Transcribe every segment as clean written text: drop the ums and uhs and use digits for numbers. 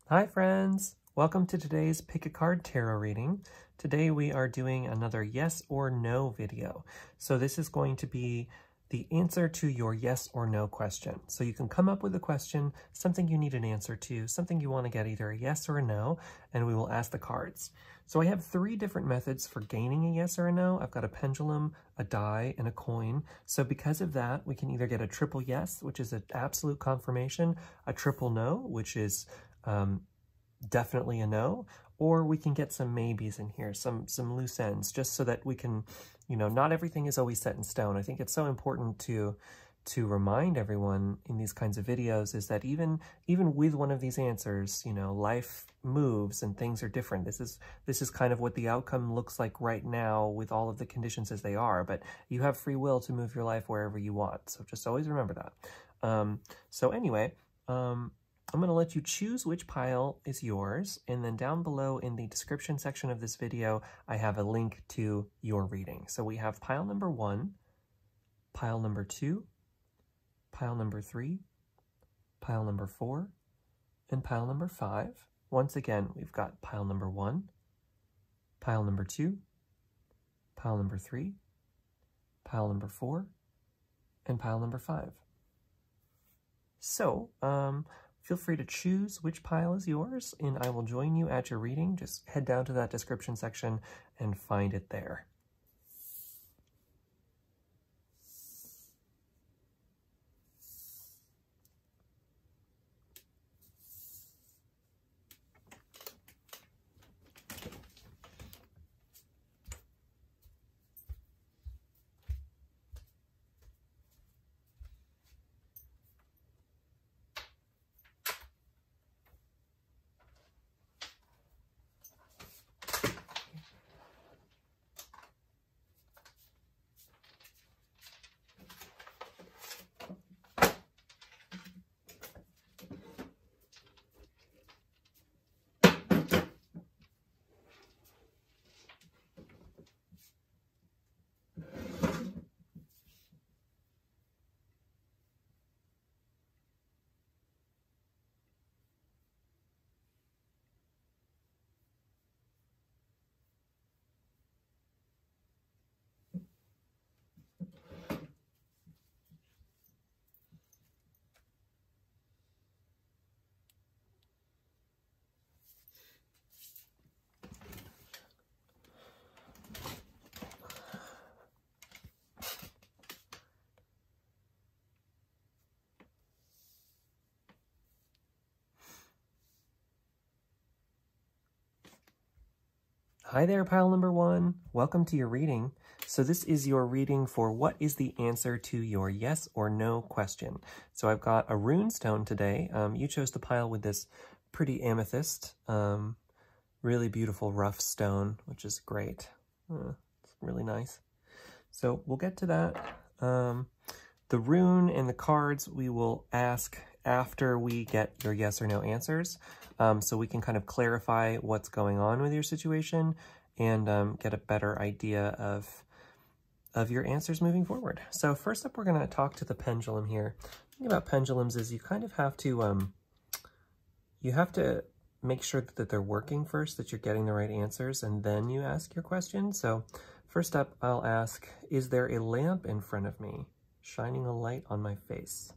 Hi friends! Welcome to today's Pick a Card Tarot reading. Today we are doing another yes or no video. So this is going to be the answer to your yes or no question. So you can come up with a question, something you need an answer to, something you want to get either a yes or a no, and we will ask the cards. So I have 3 different methods for gaining a yes or a no. I've got a pendulum, a die, and a coin. So because of that, we can either get a triple yes, which is an absolute confirmation, a triple no, which is definitely a no, or we can get some maybes in here, some loose ends, just so that we can, not everything is always set in stone. I think it's so important to remind everyone in these kinds of videos is that even with one of these answers, life moves and things are different. This is kind of what the outcome looks like right now with all of the conditions as they are, but you have free will to move your life wherever you want. So just always remember that. So anyway, I'm going to let you choose which pile is yours, and then down below in the description section of this video, I have a link to your reading. So we have pile number 1, pile number 2, pile number 3, pile number 4, and pile number 5. Once again, we've got pile number 1, pile number 2, pile number 3, pile number 4, and pile number 5. So, feel free to choose which pile is yours, and I will join you at your reading. Just head down to that description section and find it there. Hi there, pile number 1. Welcome to your reading. So this is your reading for what is the answer to your yes or no question. So I've got a rune stone today. You chose the pile with this pretty amethyst, really beautiful rough stone, which is great. It's really nice. So we'll get to that. The rune and the cards we will ask after we get your yes or no answers. So we can kind of clarify what's going on with your situation and get a better idea of your answers moving forward. So first up, we're going to talk to the pendulum here. The thing about pendulums is you kind of have to, make sure that they're working first, that you're getting the right answers, and then you ask your question. So first up, I'll ask, is there a lamp in front of me, shining a light on my face?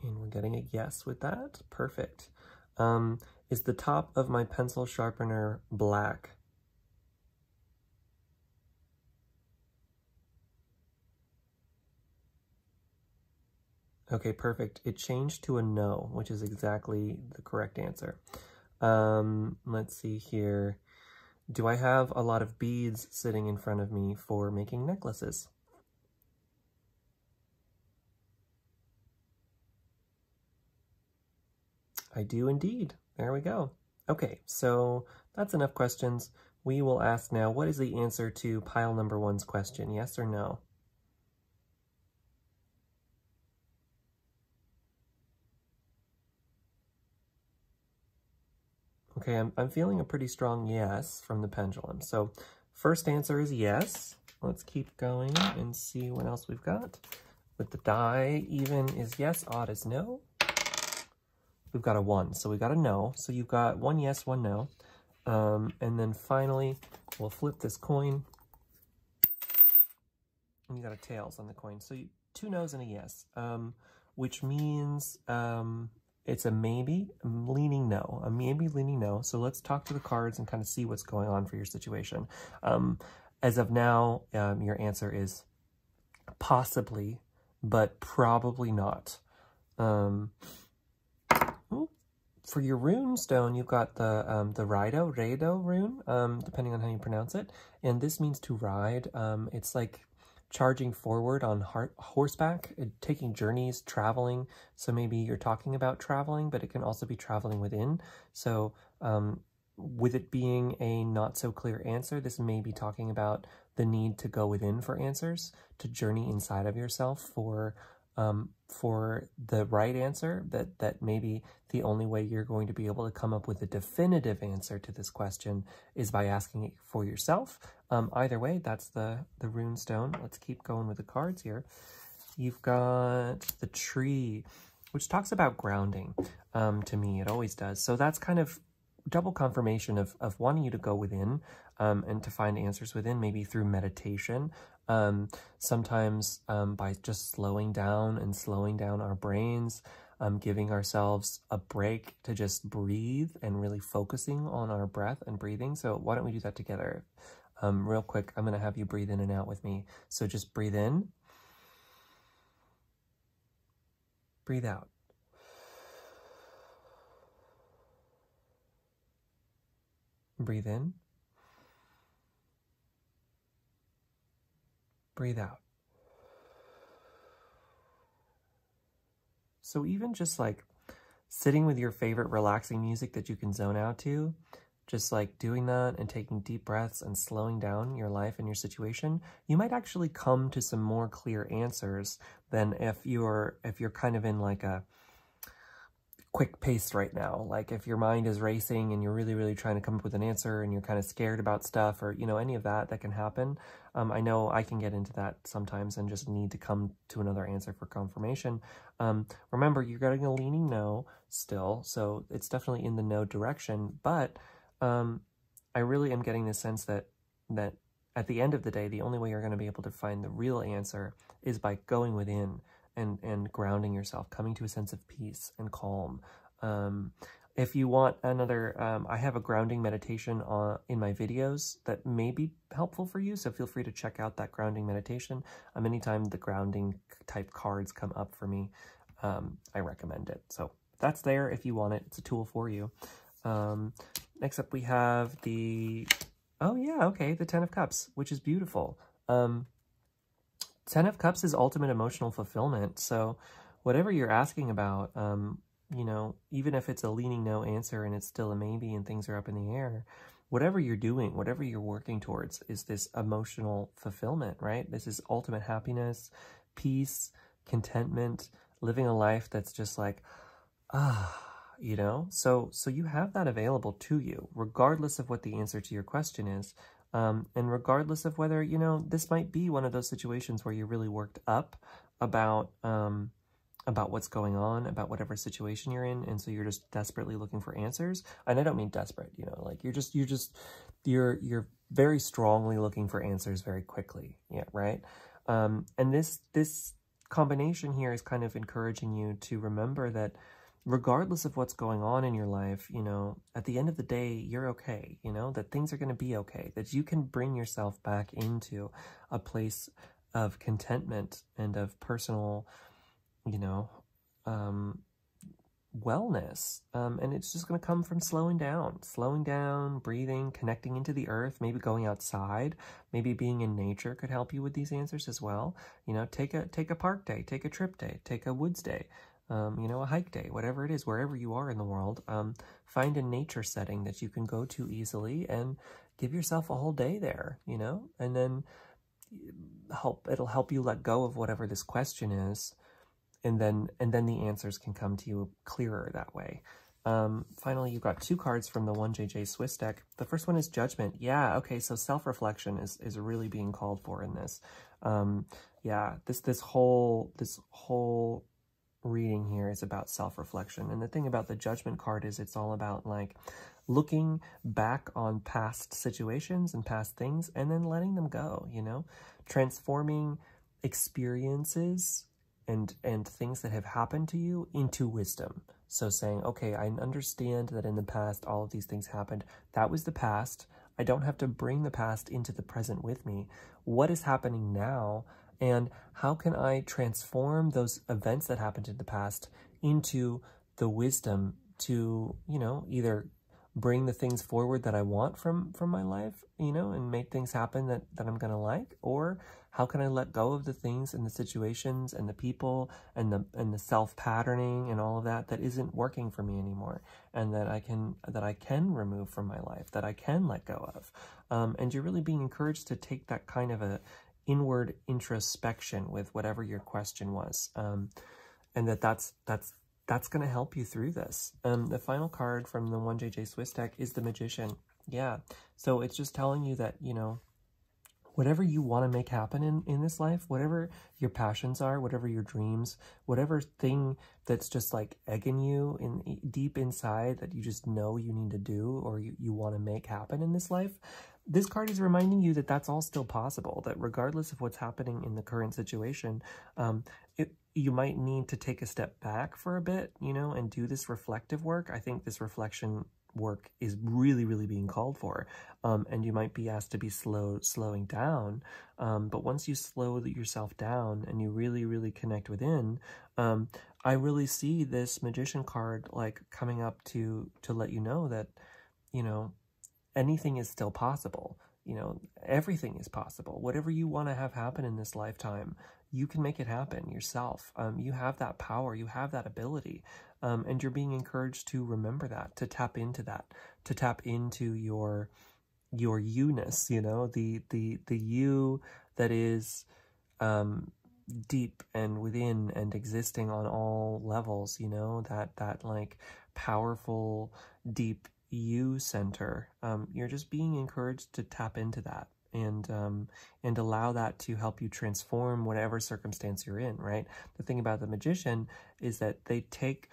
And we're getting a yes with that. Perfect. Is the top of my pencil sharpener black? Okay, perfect. It changed to a no, which is exactly the correct answer. Let's see here. Do I have a lot of beads sitting in front of me for making necklaces? I do indeed. There we go. Okay, so that's enough questions. We will ask now, what is the answer to pile number 1's question, yes or no? Okay, I'm feeling a pretty strong yes from the pendulum. So first answer is yes. Let's keep going and see what else we've got. with the die. Even is yes, odd is no. We've got a 1, so we got a no. So you've got 1 yes, 1 no. And then finally, we'll flip this coin. And you got a tails on the coin. So 2 no's and a yes, which means it's a maybe, leaning no. A maybe, leaning no. So let's talk to the cards and kind of see what's going on for your situation. As of now, your answer is possibly, but probably not. For your rune stone, you've got the Reido rune, depending on how you pronounce it. And this means to ride. It's like charging forward on horseback, taking journeys, traveling. So maybe you're talking about traveling, but it can also be traveling within. So with it being a not so clear answer, this may be talking about the need to go within for answers, to journey inside of yourself for the right answer, that maybe the only way you're going to be able to come up with a definitive answer to this question is by asking it for yourself. Either way, that's the rune stone. Let's keep going with the cards here. You've got the tree, which talks about grounding. To me, it always does. So that's kind of double confirmation of wanting you to go within and to find answers within, maybe through meditation. Sometimes by just slowing down our brains, giving ourselves a break to just breathe and really focusing on our breath and breathing. So why don't we do that together? Real quick, I'm going to have you breathe in and out with me. So just breathe in, breathe out. Breathe in, breathe out. So even just like sitting with your favorite relaxing music that you can zone out to, just like doing that and taking deep breaths and slowing down your life and your situation, you might actually come to some more clear answers than if you're kind of in like a quick pace right now. Like if your mind is racing and you're really, really trying to come up with an answer and you're kind of scared about stuff, or, you know, any of that can happen. I know I can get into that sometimes and just need to come to another answer for confirmation. Remember, you're getting a leaning no still, so it's definitely in the no direction, but I really am getting the sense that at the end of the day, the only way you're going to be able to find the real answer is by going within and grounding yourself, coming to a sense of peace and calm. If you want another, I have a grounding meditation in my videos that may be helpful for you, so feel free to check out that grounding meditation. Anytime the grounding type cards come up for me, I recommend it. So that's there if you want it. It's a tool for you. Next up we have the, oh yeah, okay, the 10 of Cups, which is beautiful. 10 of Cups is ultimate emotional fulfillment. So whatever you're asking about, you know, even if it's a leaning no answer and it's still a maybe and things are up in the air, whatever you're doing, whatever you're working towards is this emotional fulfillment, right? This is ultimate happiness, peace, contentment, living a life that's just like, you know? So you have that available to you, regardless of what the answer to your question is. And regardless of whether, you know, this might be one of those situations where you're really worked up about what's going on, about whatever situation you're in, and so you're just desperately looking for answers. And I don't mean desperate, you know, like you're very strongly looking for answers very quickly, yeah, right? And this combination here is kind of encouraging you to remember that regardless of what's going on in your life, you know, at the end of the day, you're okay, you know, that things are going to be okay, that you can bring yourself back into a place of contentment and of personal, you know, wellness. And it's just going to come from slowing down, breathing, connecting into the earth, maybe going outside, maybe being in nature could help you with these answers as well. You know, take a park day, take a trip day, take a woods day. You know, a hike day, whatever it is, wherever you are in the world, find a nature setting that you can go to easily and give yourself a whole day there, you know, and then it'll help you let go of whatever this question is. And then the answers can come to you clearer that way. Finally, you've got 2 cards from the 1JJ Swiss deck. The first one is Judgment. Yeah, okay, so self-reflection is really being called for in this. Yeah, this whole reading here is about self-reflection. And the thing about the Judgment card is it's all about like looking back on past situations and past things and then letting them go, you know, transforming experiences and things that have happened to you into wisdom. So saying, okay, I understand that in the past all of these things happened. That was the past. I don't have to bring the past into the present with me. What is happening now? And how can I transform those events that happened in the past into the wisdom to, you know, either bring the things forward that I want from my life, you know, and make things happen that I'm going to like, or how can I let go of the things and the situations and the people and the self-patterning and all of that isn't working for me anymore, and that I can remove from my life, that I can let go of. And you're really being encouraged to take that kind of a inward introspection with whatever your question was, and that's going to help you through this. The final card from the 1JJ Swiss deck is the Magician. Yeah, so it's just telling you that, you know, whatever you want to make happen in this life, whatever your passions are, whatever your dreams, whatever thing that's just like egging you deep inside that you just know you need to do or you want to make happen in this life, this card is reminding you that that's all still possible, that regardless of what's happening in the current situation, you might need to take a step back for a bit, you know, and do this reflective work. I think this reflection work is really, really being called for. And you might be asked to be slowing down. But once you slow yourself down and you really, really connect within, I really see this Magician card like coming up to let you know that, you know, anything is still possible. You know, everything is possible. Whatever you want to have happen in this lifetime, you can make it happen yourself. You have that power, you have that ability, and you're being encouraged to remember that, to tap into that, to tap into your you-ness, you know, the you that is deep and within and existing on all levels, you know, that like powerful, deep you center. You're just being encouraged to tap into that and allow that to help you transform whatever circumstance you're in, right? The thing about the Magician is that they take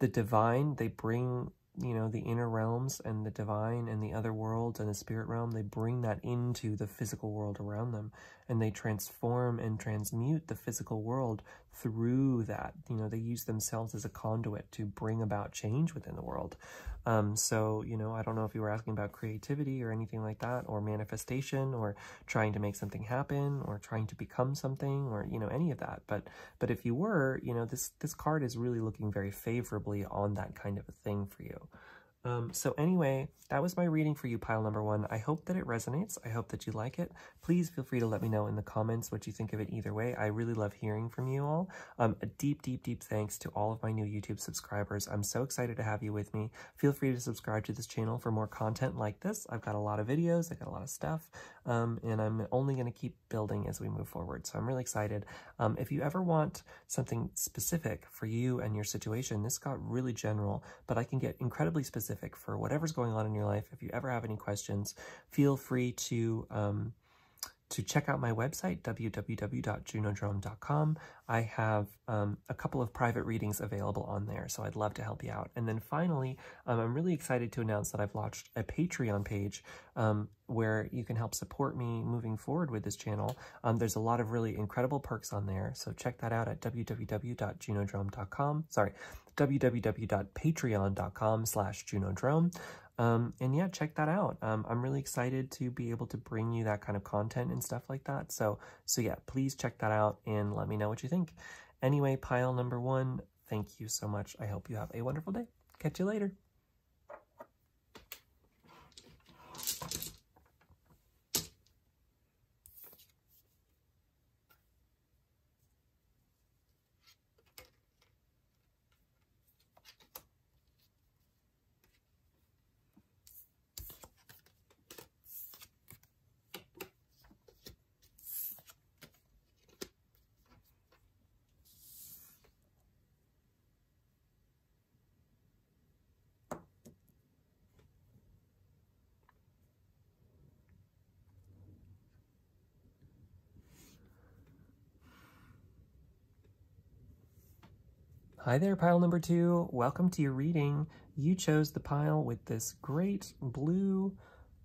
the divine, they bring, you know, the inner realms and the divine and the other worlds and the spirit realm, they bring that into the physical world around them, and they transform and transmute the physical world through that. You know, they use themselves as a conduit to bring about change within the world. So, you know, I don't know if you were asking about creativity or anything like that, or manifestation, or trying to make something happen, or trying to become something, or, you know, any of that. But if you were, you know, this card is really looking very favorably on that kind of a thing for you. So anyway, that was my reading for you, pile number 1. I hope that it resonates. I hope that you like it. Please feel free to let me know in the comments what you think of it either way. I really love hearing from you all. A deep, deep, deep thanks to all of my new YouTube subscribers. I'm so excited to have you with me. Feel free to subscribe to this channel for more content like this. I've got a lot of videos, I got a lot of stuff, and I'm only going to keep building as we move forward. So I'm really excited. If you ever want something specific for you and your situation, this got really general, but I can get incredibly specific for whatever's going on in your life. If you ever have any questions, feel free to check out my website, www.junodrome.com. I have a couple of private readings available on there, so I'd love to help you out. And then finally, I'm really excited to announce that I've launched a Patreon page where you can help support me moving forward with this channel. There's a lot of really incredible perks on there, so check that out at www.junodrome.com. Sorry, www.patreon.com/junodrome. And yeah, check that out. I'm really excited to be able to bring you that kind of content and stuff like that. So yeah, please check that out and let me know what you think. Anyway, pile number 1, thank you so much. I hope you have a wonderful day. Catch you later. Hi there, pile number 2. Welcome to your reading. You chose the pile with this great blue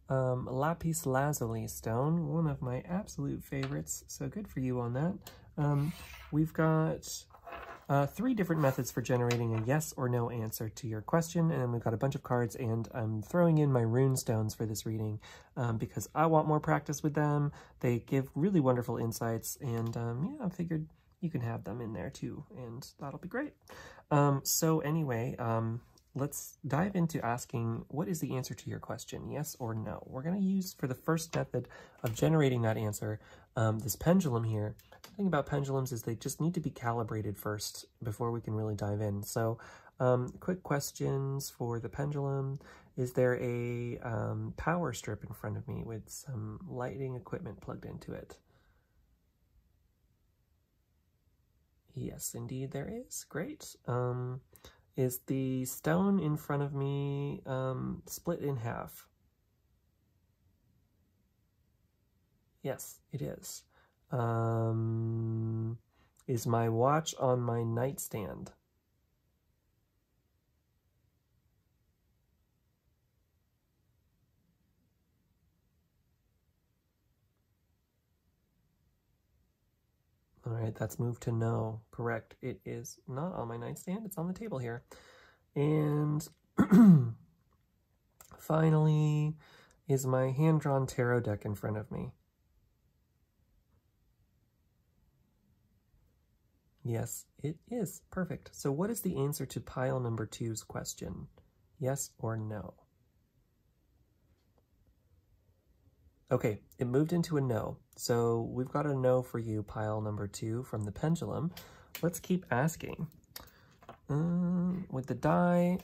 lapis lazuli stone, one of my absolute favorites, so good for you on that. We've got 3 different methods for generating a yes or no answer to your question, and then we've got a bunch of cards, and I'm throwing in my rune stones for this reading because I want more practice with them. They give really wonderful insights, and yeah, I figured you can have them in there too, and that'll be great. So anyway, let's dive into asking, what is the answer to your question, yes or no? We're going to use, for the first method of generating that answer, this pendulum here. The thing about pendulums is they just need to be calibrated first before we can really dive in. So quick questions for the pendulum. Is there a power strip in front of me with some lighting equipment plugged into it? Yes, indeed there is. Great. Is the stone in front of me split in half? Yes, it is. Is my watch on my nightstand? All right, that's moved to no. Correct. It is not on my nightstand. It's on the table here. And finally, is my hand-drawn tarot deck in front of me? Yes, it is. Perfect. So what is the answer to pile number 2's question? Yes or no? Okay, it moved into a no. So we've got a no for you, pile number 2 from the pendulum. Let's keep asking. With the die,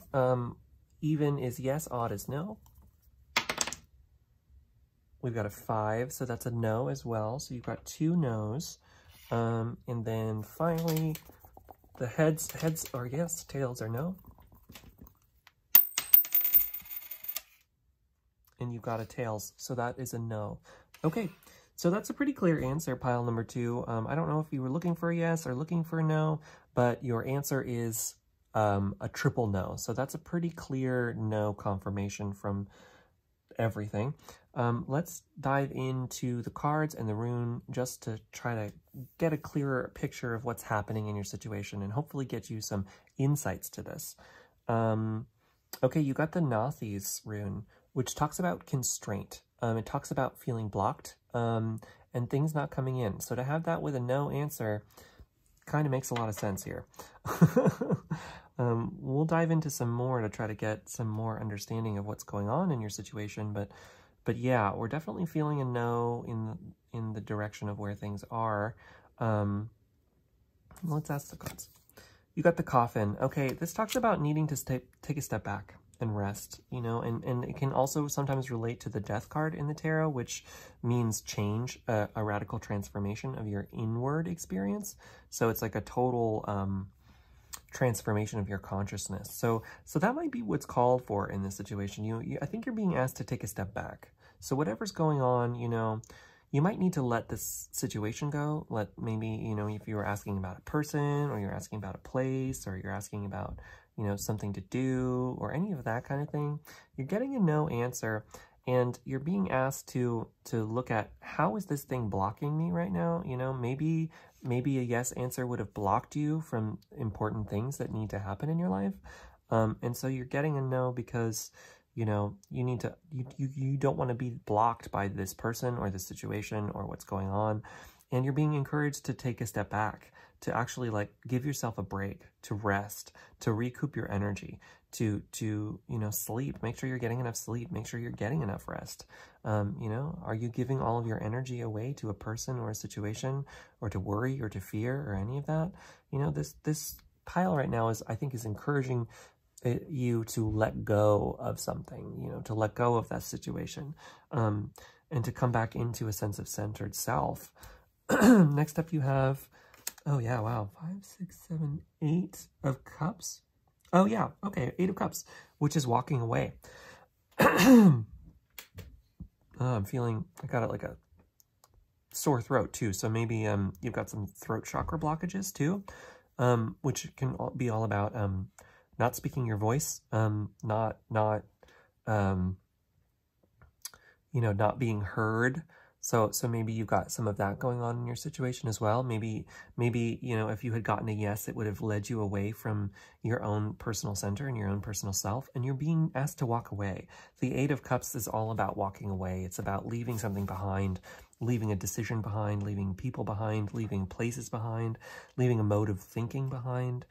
even is yes, odd is no. We've got a 5, so that's a no as well. So you've got 2 no's. And then finally, the heads are yes, tails are no. And you've got a tails, so that is a no. Okay, so that's a pretty clear answer, pile number 2. I don't know if you were looking for a yes or looking for a no, but your answer is a triple no. So that's a pretty clear no confirmation from everything. Let's dive into the cards and the rune just to try to get a clearer picture of what's happening in your situation and hopefully get you some insights to this. Okay, you got the Nathes rune, which talks about constraint. It talks about feeling blocked and things not coming in. So to have that with a no answer kind of makes a lot of sense here. We'll dive into some more to try to get some more understanding of what's going on in your situation. But yeah, we're definitely feeling a no in the direction of where things are. Let's ask the cards. You got the coffin. Okay, this talks about needing to take a step back and rest, you know, and it can also sometimes relate to the death card in the tarot, which means change, a radical transformation of your inward experience. So it's like a total transformation of your consciousness. So that might be what's called for in this situation. I think you're being asked to take a step back. So whatever's going on, you know, you might need to let this situation go. Maybe, you know, if you were asking about a person, or you're asking about a place, or you're asking about, you know, something to do, or any of that kind of thing, you're getting a no answer, and you're being asked to look at, how is this thing blocking me right now? You know, maybe a yes answer would have blocked you from important things that need to happen in your life. And so you're getting a no because, you know, you don't want to be blocked by this person or this situation or what's going on. And you're being encouraged to take a step back, to actually like give yourself a break, to rest, to recoup your energy, to you know, sleep. Make sure you're getting enough sleep. Make sure you're getting enough rest. You know, are you giving all of your energy away to a person or a situation, or to worry or to fear or any of that? You know, this pile right now I think is encouraging you to let go of something, you know, to let go of that situation, and to come back into a sense of centered self. Next up you have, oh yeah, wow, 5, 6, 7, 8 of cups. Oh yeah, okay, 8 of cups, which is walking away. I'm feeling, I got like a sore throat too, so maybe you've got some throat chakra blockages too. which can be all about not speaking your voice, not not being heard. So maybe you've got some of that going on in your situation as well. Maybe, if you had gotten a yes, it would have led you away from your own personal center and your own personal self, and you're being asked to walk away. The Eight of Cups is all about walking away. It's about leaving something behind, leaving a decision behind, leaving people behind, leaving places behind, leaving a mode of thinking behind,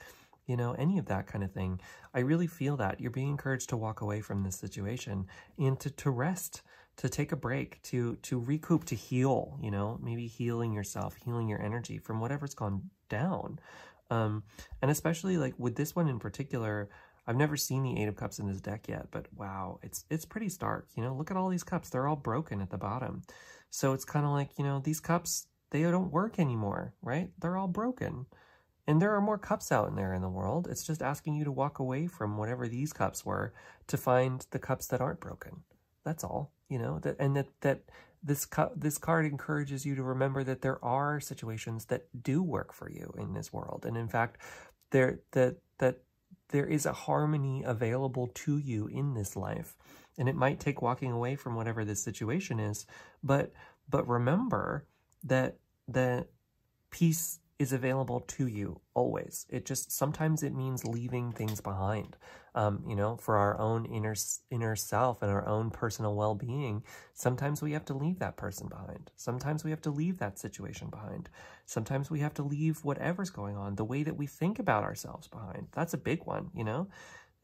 any of that kind of thing. I really feel that you're being encouraged to walk away from this situation and to rest, to take a break, to recoup, to heal, maybe healing yourself, healing your energy from whatever's gone down. And especially like with this one in particular, I've never seen the Eight of Cups in this deck yet, but wow, it's pretty stark. Look at all these cups. They're all broken at the bottom. So it's kind of like, these cups, they don't work anymore, right? They're all broken. And there are more cups out in there in the world. It's just asking you to walk away from whatever these cups were to find the cups that aren't broken. That's all, that this card encourages you to remember that there are situations that do work for you in this world. And in fact, there is a harmony available to you in this life. And it might take walking away from whatever this situation is, but remember that peace is available to you always. Sometimes it means leaving things behind, for our own inner self and our own personal well-being. Sometimes we have to leave that person behind. Sometimes we have to leave that situation behind. Sometimes we have to leave whatever's going on, the way that we think about ourselves behind. That's a big one,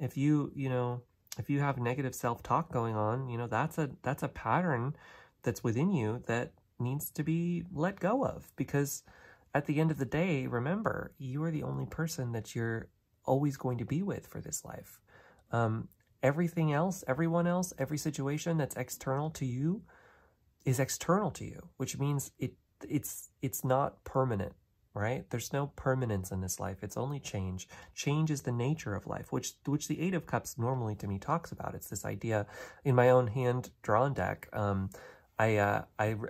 If you have negative self-talk going on, that's a pattern that's within you that needs to be let go of, because at the end of the day, remember, you are the only person that you're always going to be with for this life. Everything else, everyone else, every situation that's external to you is external to you, which means it's not permanent, right? There's no permanence in this life. It's only change. Change is the nature of life, which the Eight of Cups normally to me talks about. It's this idea in my own hand-drawn deck. I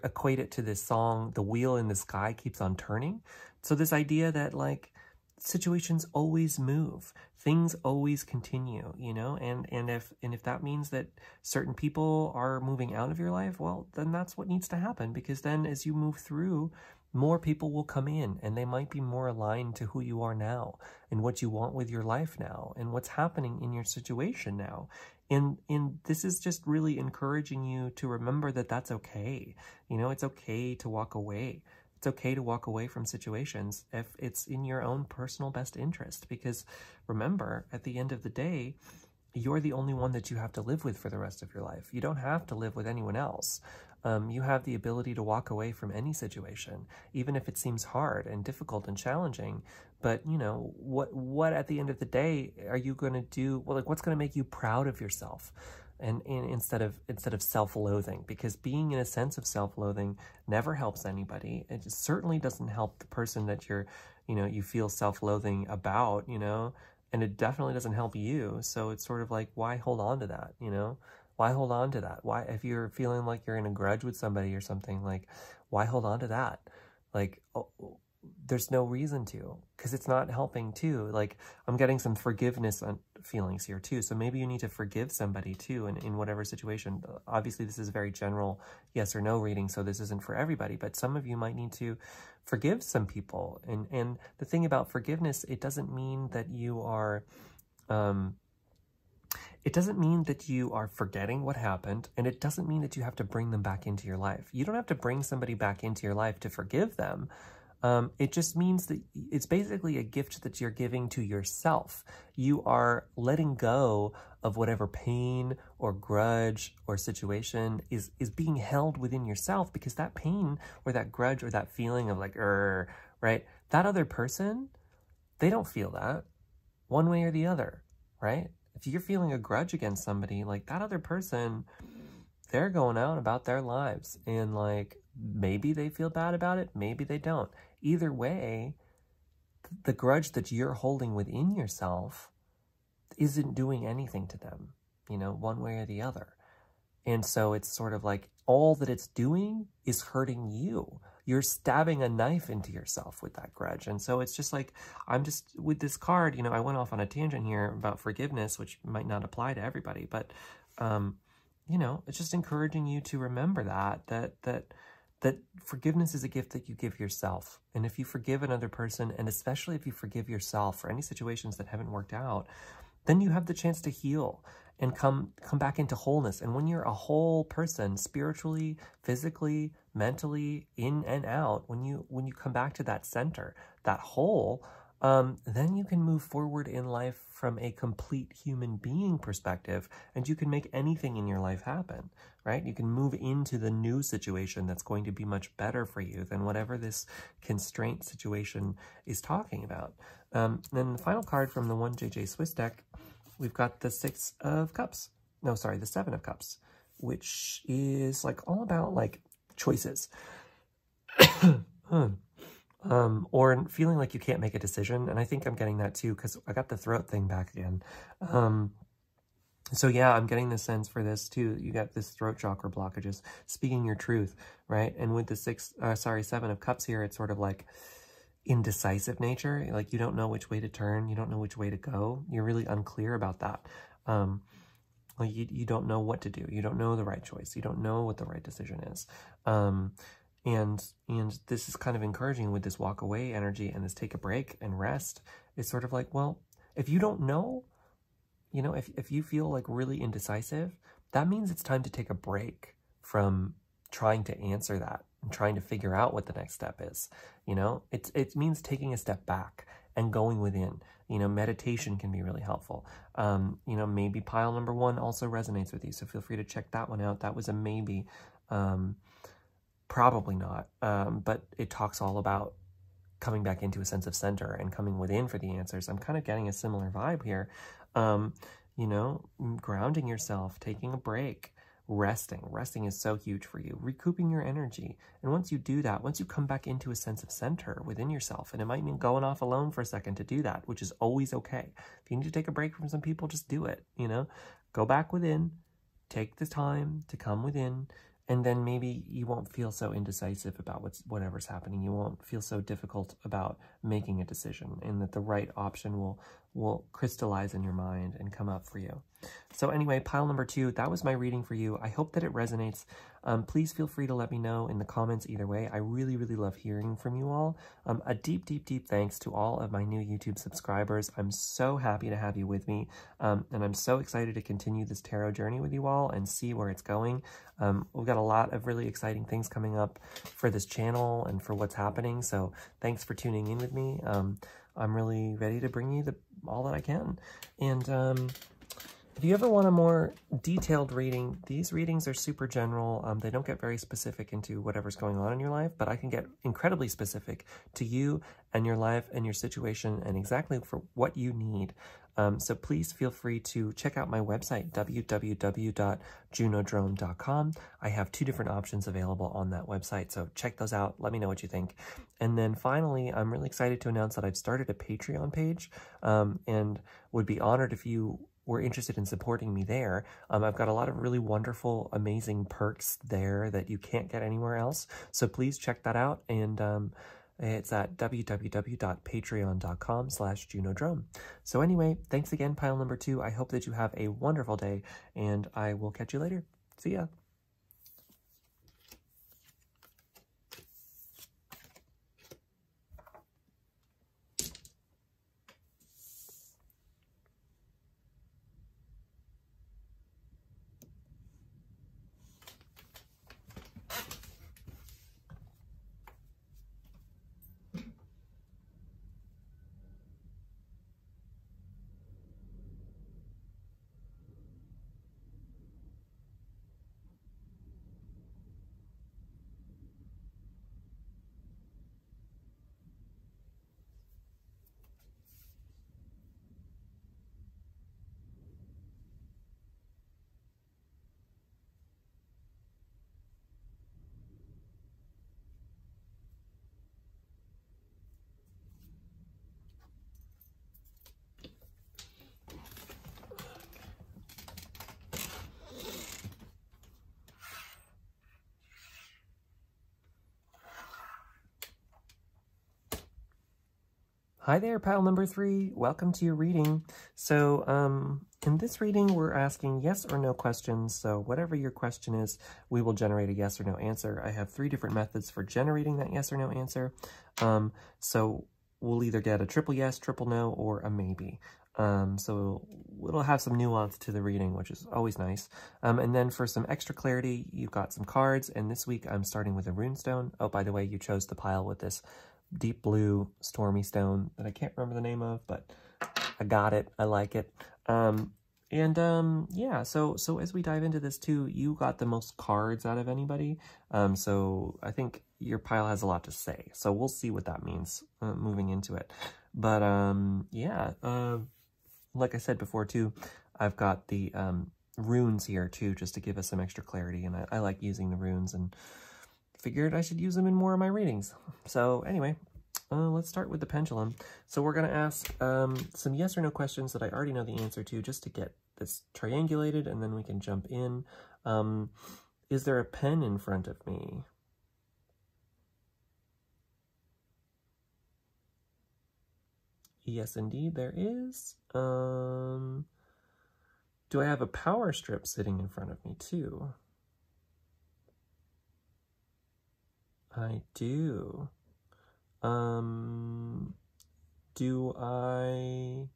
equate it to this song, "The Wheel in the Sky Keeps on Turning." So this idea that like situations always move, things always continue, and if that means that certain people are moving out of your life, well, then that's what needs to happen, because then as you move through, more people will come in, and they might be more aligned to who you are now and what you want with your life now and what's happening in your situation now. And this is just really encouraging you to remember that that's okay. It's okay to walk away. It's okay to walk away from situations if it's in your own personal best interest, because remember, at the end of the day, you're the only one that you have to live with for the rest of your life. You don't have to live with anyone else. You have the ability to walk away from any situation, even if it seems hard and difficult and challenging. But, what at the end of the day are you going to do? Well, like, what's going to make you proud of yourself? And instead of self-loathing, because being in a sense of self-loathing never helps anybody. It certainly doesn't help the person that you feel self-loathing about, and it definitely doesn't help you. So it's sort of like, why hold on to that, Why hold on to that? Why, if you're feeling like you're in a grudge with somebody or something, like, why hold on to that? Like, there's no reason to, because it's not helping too. Like, I'm getting some forgiveness feelings here too. So maybe you need to forgive somebody too in whatever situation. Obviously, this is a very general yes or no reading, so this isn't for everybody, but some of you might need to forgive some people. And the thing about forgiveness, it doesn't mean that you are... It doesn't mean that you are forgetting what happened, and it doesn't mean that you have to bring them back into your life. You don't have to bring somebody back into your life to forgive them. It just means that it's basically a gift that you're giving to yourself. You are letting go of whatever pain or grudge or situation is being held within yourself, because that pain or that grudge or that feeling of like, right? That other person, they don't feel that one way or the other, right? If you're feeling a grudge against somebody, like, that other person, they're going out about their lives, and like, maybe they feel bad about it, maybe they don't. Either way, the grudge that you're holding within yourself isn't doing anything to them, one way or the other. And so it's sort of like all that it's doing is hurting you. you're stabbing a knife into yourself with that grudge. And so it's just like, I'm just, with this card, you know, I went off on a tangent here about forgiveness, which might not apply to everybody, but, you know, it's just encouraging you to remember that forgiveness is a gift that you give yourself. And if you forgive another person, and especially if you forgive yourself for any situations that haven't worked out, then you have the chance to heal and come back into wholeness. And when you're a whole person, spiritually, physically, mentally, in and out, when you come back to that center, that whole, then you can move forward in life from a complete human being perspective, and you can make anything in your life happen, right? You can move into the new situation that's going to be much better for you than whatever this constraint situation is talking about. Then the final card from the 1JJ Swiss deck, we've got the 6 of Cups. No, sorry, the 7 of Cups, which is like all about like choices. Or feeling like you can't make a decision. And I think I'm getting that too, because I got the throat thing back again. So yeah, I'm getting the sense for this too. You got this throat chakra blockages, speaking your truth, right? And with the 7 of Cups here, it's sort of like indecisive nature. Like you don't know which way to turn. You don't know which way to go. You're really unclear about that. Like you don't know what to do. You don't know the right choice. You don't know what the right decision is. And this is kind of encouraging with this walk away energy and this take a break and rest. It's sort of like, well, if you don't know, you know, if you feel like really indecisive, that means it's time to take a break from trying to answer that and trying to figure out what the next step is. You know, it means taking a step back and going within. You know, meditation can be really helpful. You know, maybe pile number 1 also resonates with you, so feel free to check that one out. That was a maybe. Probably not, but it talks all about coming back into a sense of center and coming within for the answers. I'm kind of getting a similar vibe here. You know, grounding yourself, taking a break, resting. Resting is so huge for you, recouping your energy. And once you do that, once you come back into a sense of center within yourself, and it might mean going off alone for a second to do that, which is always okay. If you need to take a break from some people, just do it, you know, go back within, take the time to come within. And then maybe you won't feel so indecisive about whatever's happening. You won't feel so difficult about making a decision, and that the right option will crystallize in your mind and come up for you. So anyway, pile number 2, that was my reading for you. I hope that it resonates. Please feel free to let me know in the comments either way. I really, really love hearing from you all. A deep, deep, deep thanks to all of my new YouTube subscribers. I'm so happy to have you with me, and I'm so excited to continue this tarot journey with you all and see where it's going. We've got a lot of really exciting things coming up for this channel and for what's happening, so thanks for tuning in with me. I'm really ready to bring you all that I can. And if you ever want a more detailed reading, these readings are super general. They don't get very specific into whatever's going on in your life, but I can get incredibly specific to you and your life and your situation and exactly for what you need. So please feel free to check out my website, www.junodrome.com. I have 2 different options available on that website, so check those out. Let me know what you think. And then finally, I'm really excited to announce that I've started a Patreon page, and would be honored if you were interested in supporting me there. I've got a lot of really wonderful, amazing perks there that you can't get anywhere else. So please check that out. And it's at www.patreon.com/junodrome. So anyway, thanks again, pile number 2. I hope that you have a wonderful day, and I will catch you later. See ya. Hi there, pile number 3. Welcome to your reading. So, in this reading, we're asking yes or no questions. So whatever your question is, we will generate a yes or no answer. I have 3 different methods for generating that yes or no answer. So we'll either get a triple yes, triple no, or a maybe. So it'll have some nuance to the reading, which is always nice. And then for some extra clarity, you've got some cards. And this week, I'm starting with a runestone. Oh, by the way, you chose the pile with this deep blue stormy stone that I can't remember the name of, but I got it. I like it. Yeah, so as we dive into this too, you got the most cards out of anybody. So I think your pile has a lot to say. So we'll see what that means moving into it. But yeah, like I said before too, I've got the runes here too, just to give us some extra clarity. And I like using the runes and figured I should use them in more of my readings. So anyway, let's start with the pendulum. So we're going to ask some yes or no questions that I already know the answer to, just to get this triangulated, and then we can jump in. Is there a pen in front of me? Yes, indeed, there is. Do I have a power strip sitting in front of me too? I do. Do I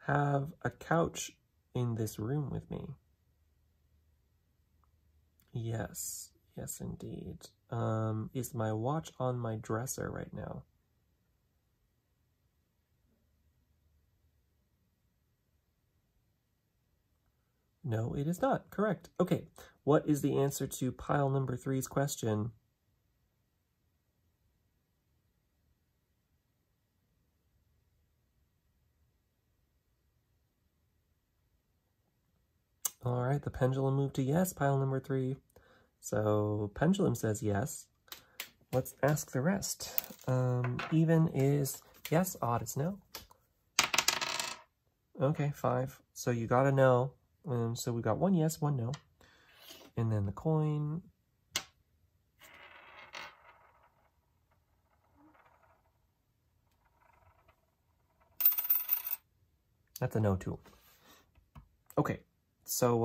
have a couch in this room with me? Yes, yes indeed. Is my watch on my dresser right now? No, it is not. Correct. Okay, what is the answer to pile number 3's question? All right, the pendulum moved to yes, pile number 3. So pendulum says yes. Let's ask the rest. Even is yes, odd is no. Okay, 5. So you got a no. So we got 1 yes, 1 no. And then the coin. That's a no too. Okay, so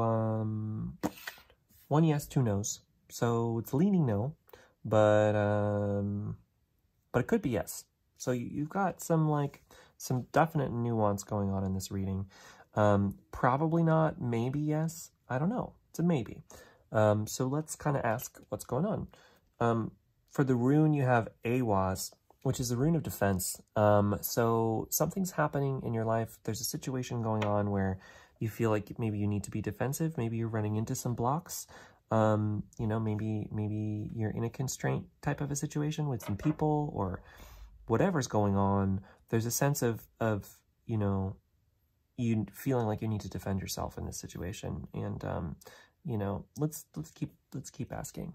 1 yes, 2 no's. So it's leaning no, but it could be yes. So you've got some definite nuance going on in this reading. Probably not, maybe yes. I don't know. It's a maybe. So let's kind of ask what's going on. For the rune, you have Awas, which is a rune of defense. So something's happening in your life. There's a situation going on where you feel like maybe you need to be defensive. Maybe you're running into some blocks. You know, maybe you're in a constraint type of a situation with some people or whatever's going on. There's a sense of you know, you feeling like you need to defend yourself in this situation. And you know, let's keep asking.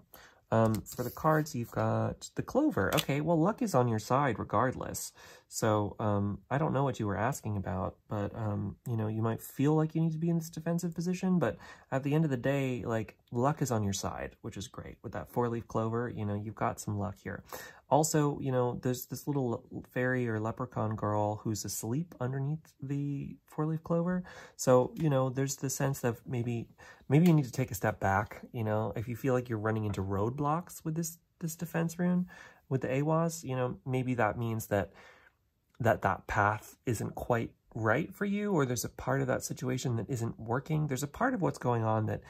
For the cards, you've got the clover. Okay, well, luck is on your side regardless. So I don't know what you were asking about, but you know, you might feel like you need to be in this defensive position, but at the end of the day, like, luck is on your side, which is great. With that 4-leaf clover, you know, you've got some luck here. Also, you know, there's this little fairy or leprechaun girl who's asleep underneath the 4-leaf clover. So, you know, there's the sense of maybe you need to take a step back, you know, if you feel like you're running into roadblocks with this defense rune, with the Awas, you know, maybe that means that path isn't quite right for you, or there's a part of that situation that isn't working. There's a part of what's going on that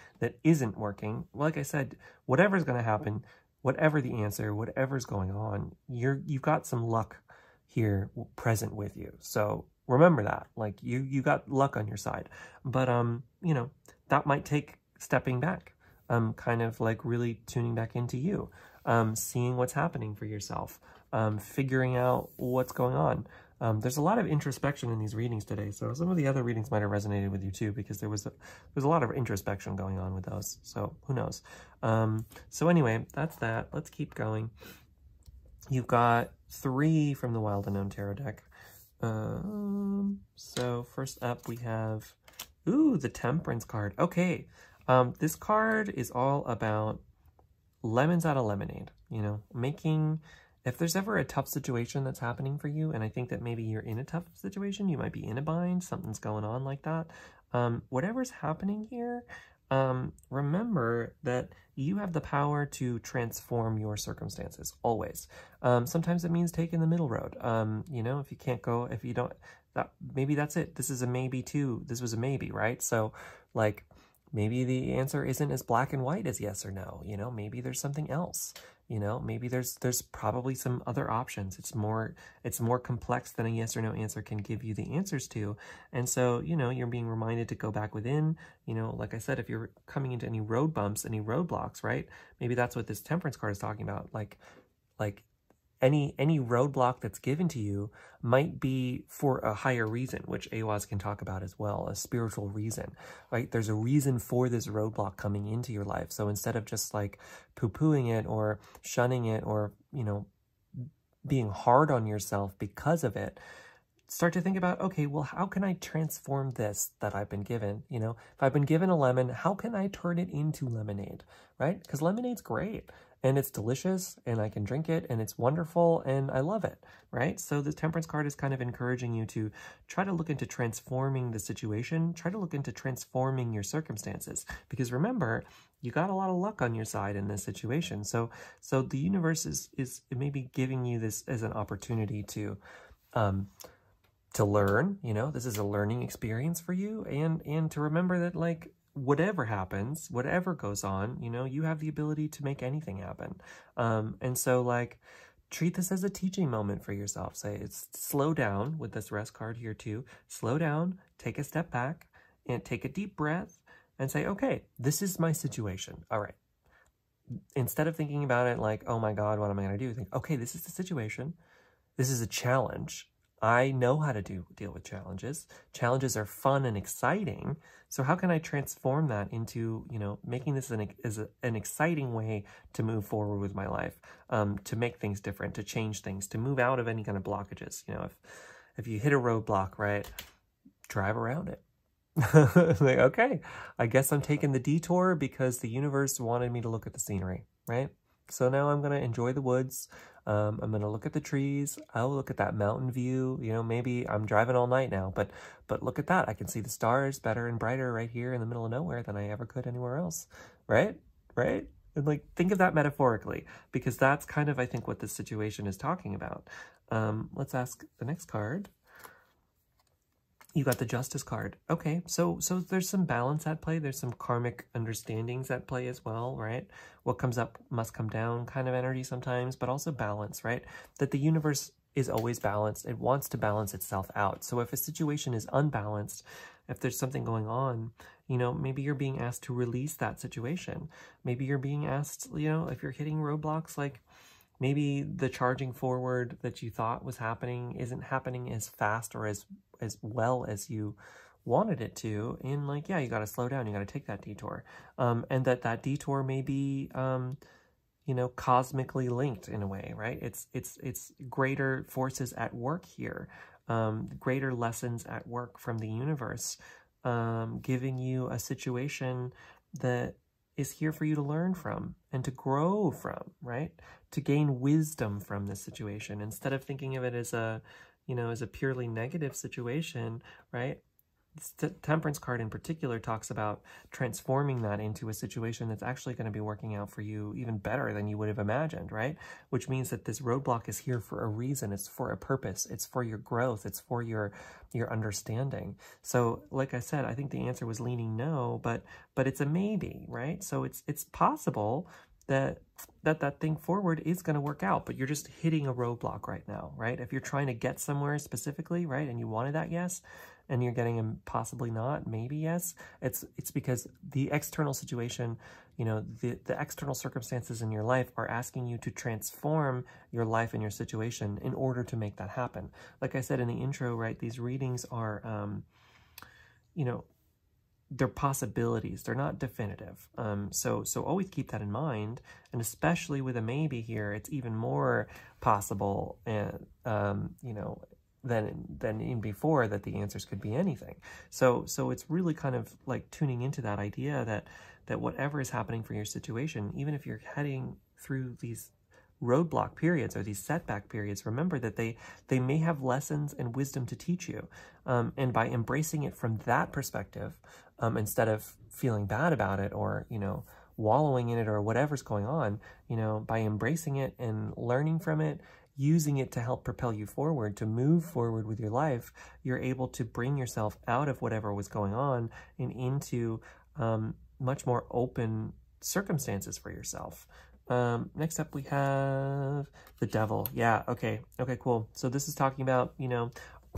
isn't working. Like I said, whatever's going to happen, whatever the answer, whatever's going on, you've got some luck here present with you. So remember that, like, you got luck on your side. But you know, that might take stepping back, kind of like really tuning back into you, seeing what's happening for yourself, figuring out what's going on. There's a lot of introspection in these readings today, so some of the other readings might have resonated with you too, because there's a lot of introspection going on with those, so who knows. So anyway, that's that. Let's keep going. You've got 3 from the Wild Unknown Tarot deck. So first up we have, ooh, the Temperance card. Okay, this card is all about lemons out of lemonade, you know, making if there's ever a tough situation that's happening for you, and I think that maybe you're in a tough situation, you might be in a bind, something's going on like that, whatever's happening here, remember that you have the power to transform your circumstances, always. Sometimes it means taking the middle road. You know, if you can't go, if you don't, maybe that's it. This is a maybe too. This was a maybe, right? So, like, maybe the answer isn't as black and white as yes or no. You know, maybe there's something else. You know, maybe there's probably some other options. It's more complex than a yes or no answer can give you the answers to. And so, you know, you're being reminded to go back within. You know, like I said, if you're coming into any road bumps, any roadblocks, right? Maybe that's what this temperance card is talking about. Like any roadblock that's given to you might be for a higher reason, which Awaz can talk about as well, a spiritual reason, right? There's a reason for this roadblock coming into your life. So instead of just like poo-pooing it or shunning it or, you know, being hard on yourself because of it, start to think about, okay, well, how can I transform this that I've been given? You know, if I've been given a lemon, how can I turn it into lemonade, right? Because lemonade's great. And it's delicious, and I can drink it, and it's wonderful, and I love it, right? So the temperance card is kind of encouraging you to try to look into transforming the situation, try to look into transforming your circumstances, because remember, you got a lot of luck on your side in this situation. So the universe is maybe giving you this as an opportunity to learn. You know, this is a learning experience for you, and to remember that, like, whatever happens, whatever goes on, you know, you have the ability to make anything happen. And so, like, treat this as a teaching moment for yourself. Say, it's slow down with this rest card here too. Slow down, take a step back, and take a deep breath and say, okay, this is my situation. All right. Instead of thinking about it like, oh my God, what am I going to do? Think, okay, this is the situation. This is a challenge. I know how to deal with challenges. Challenges are fun and exciting. So how can I transform that into, you know, making this an exciting way to move forward with my life, to make things different, to change things, to move out of any kind of blockages. You know, if you hit a roadblock, right, drive around it. Like, okay, I guess I'm taking the detour because the universe wanted me to look at the scenery, right? So now I'm going to enjoy the woods. I'm going to look at the trees. I'll look at that mountain view. You know, maybe I'm driving all night now, but look at that. I can see the stars better and brighter right here in the middle of nowhere than I ever could anywhere else. Right? Right? And like, think of that metaphorically, because that's kind of, I think, what this situation is talking about. Let's ask the next card. You got the Justice card. Okay, so there's some balance at play. There's some karmic understandings at play as well, right? What comes up must come down kind of energy sometimes, but also balance, right? That the universe is always balanced. It wants to balance itself out. So if a situation is unbalanced, if there's something going on, you know, maybe you're being asked to release that situation. Maybe you're being asked, you know, if you're hitting roadblocks, like, maybe the charging forward that you thought was happening isn't happening as fast or as well as you wanted it to. And like, yeah, you got to slow down. You got to take that detour. And that detour may be, you know, cosmically linked in a way, right? It's greater forces at work here, greater lessons at work from the universe, giving you a situation that is here for you to learn from and to grow from, right? To gain wisdom from this situation instead of thinking of it as a, you know, as a purely negative situation, right? The Temperance card in particular talks about transforming that into a situation that's actually going to be working out for you even better than you would have imagined, right? Which means that this roadblock is here for a reason. It's for a purpose. It's for your growth. It's for your understanding. So, like I said, I think the answer was leaning no, but it's a maybe, right? So it's possible that thing forward is going to work out, but you're just hitting a roadblock right now, right? If you're trying to get somewhere specifically, right, and you wanted that yes, and you're getting a possibly not, maybe yes, it's because the external situation, you know, the external circumstances in your life are asking you to transform your life and your situation in order to make that happen. Like I said in the intro, right, these readings are, you know, they're possibilities. They're not definitive. So always keep that in mind. And especially with a maybe here, it's even more possible, and you know, than in before, that the answers could be anything. So it's really kind of like tuning into that idea that whatever is happening for your situation, even if you're heading through these roadblock periods or these setback periods, remember that they may have lessons and wisdom to teach you. And by embracing it from that perspective, instead of feeling bad about it or, you know, wallowing in it or whatever's going on, you know, by embracing it and learning from it, using it to help propel you forward, to move forward with your life, you're able to bring yourself out of whatever was going on and into much more open circumstances for yourself. Next up we have the devil. Yeah, okay, cool. So this is talking about, you know,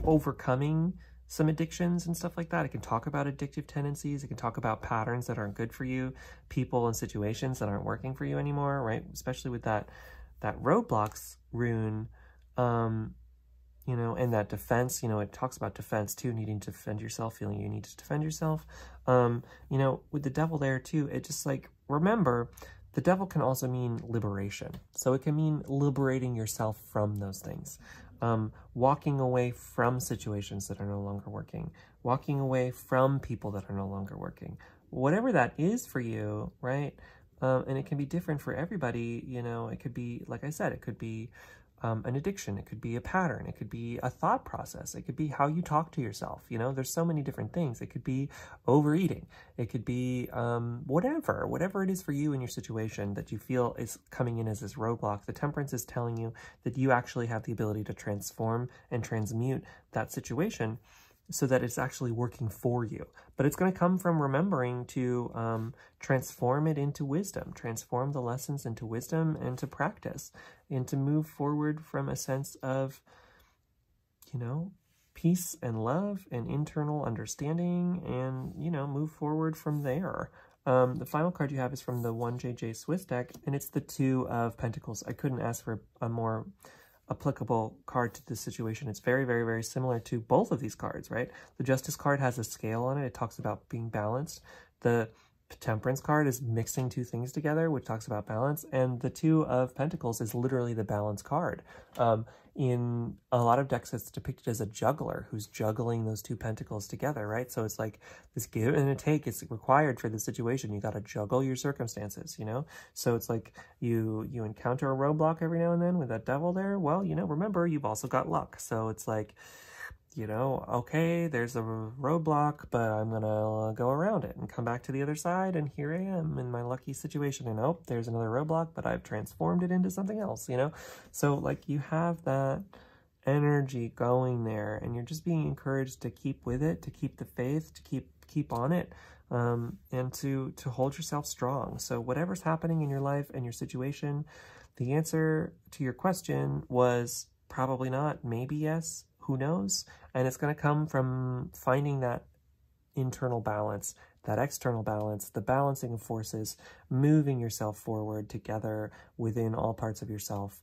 overcoming some addictions and stuff like that. It can talk about addictive tendencies. It can talk about patterns that aren't good for you, people and situations that aren't working for you anymore, right? Especially with that roadblocks rune, you know, and that defense, you know, it talks about defense too, needing to defend yourself, feeling you need to defend yourself. You know, with the devil there too, it just like, remember, the devil can also mean liberation. So it can mean liberating yourself from those things. Walking away from situations that are no longer working, walking away from people that are no longer working, whatever that is for you, right? And it can be different for everybody, you know. It could be, like I said, it could be an addiction, it could be a pattern, it could be a thought process, it could be how you talk to yourself, you know. There's so many different things. It could be overeating, it could be whatever it is for you in your situation that you feel is coming in as this roadblock. The temperance is telling you that you actually have the ability to transform and transmute that situation so that it's actually working for you. But it's going to come from remembering to transform it into wisdom, transform the lessons into wisdom and to practice, and to move forward from a sense of, you know, peace and love and internal understanding, and, you know, move forward from there. The final card you have is from the 1JJ Swiss deck, and it's the 2 of Pentacles. I couldn't ask for a more applicable card to this situation. It's very, very, very similar to both of these cards, right? The Justice card has a scale on it. It talks about being balanced. The Temperance card is mixing 2 things together, which talks about balance. And the 2 of Pentacles is literally the balance card. In a lot of decks, it's depicted as a juggler who's juggling those 2 pentacles together, right? So it's like this give and a take is required for the situation. You got to juggle your circumstances, you know? So it's like you encounter a roadblock every now and then with that devil there. Well, you know, remember, you've also got luck. So it's like, you know, okay, there's a roadblock, but I'm going to go around it and come back to the other side, and here I am in my lucky situation, and oh, there's another roadblock, but I've transformed it into something else, you know? So, like, you have that energy going there, and you're just being encouraged to keep with it, to keep the faith, to keep on it, and to hold yourself strong. So whatever's happening in your life and your situation, the answer to your question was probably not, maybe yes, who knows? And it's going to come from finding that internal balance, that external balance, the balancing of forces, moving yourself forward together within all parts of yourself,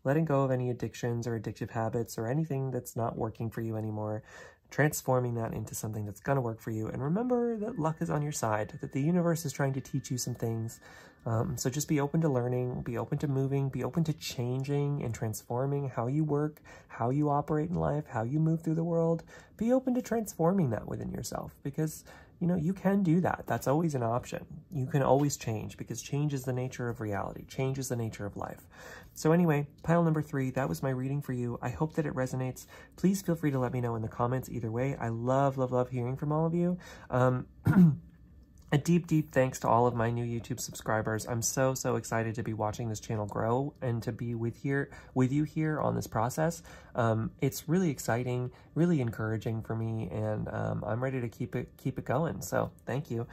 letting go of any addictions or addictive habits or anything that's not working for you anymore, transforming that into something that's going to work for you. And remember that luck is on your side, that the universe is trying to teach you some things. So just be open to learning, be open to moving, be open to changing and transforming how you work, how you operate in life, how you move through the world. Be open to transforming that within yourself, because, you know, you can do that. That's always an option. You can always change, because change is the nature of reality. Change is the nature of life. So anyway, pile number 3, that was my reading for you. I hope that it resonates. Please feel free to let me know in the comments either way. I love, love, love hearing from all of you. A deep, deep thanks to all of my new YouTube subscribers. I'm so, so excited to be watching this channel grow and to be with you here on this process. It's really exciting, really encouraging for me, and I'm ready to keep it going. So thank you.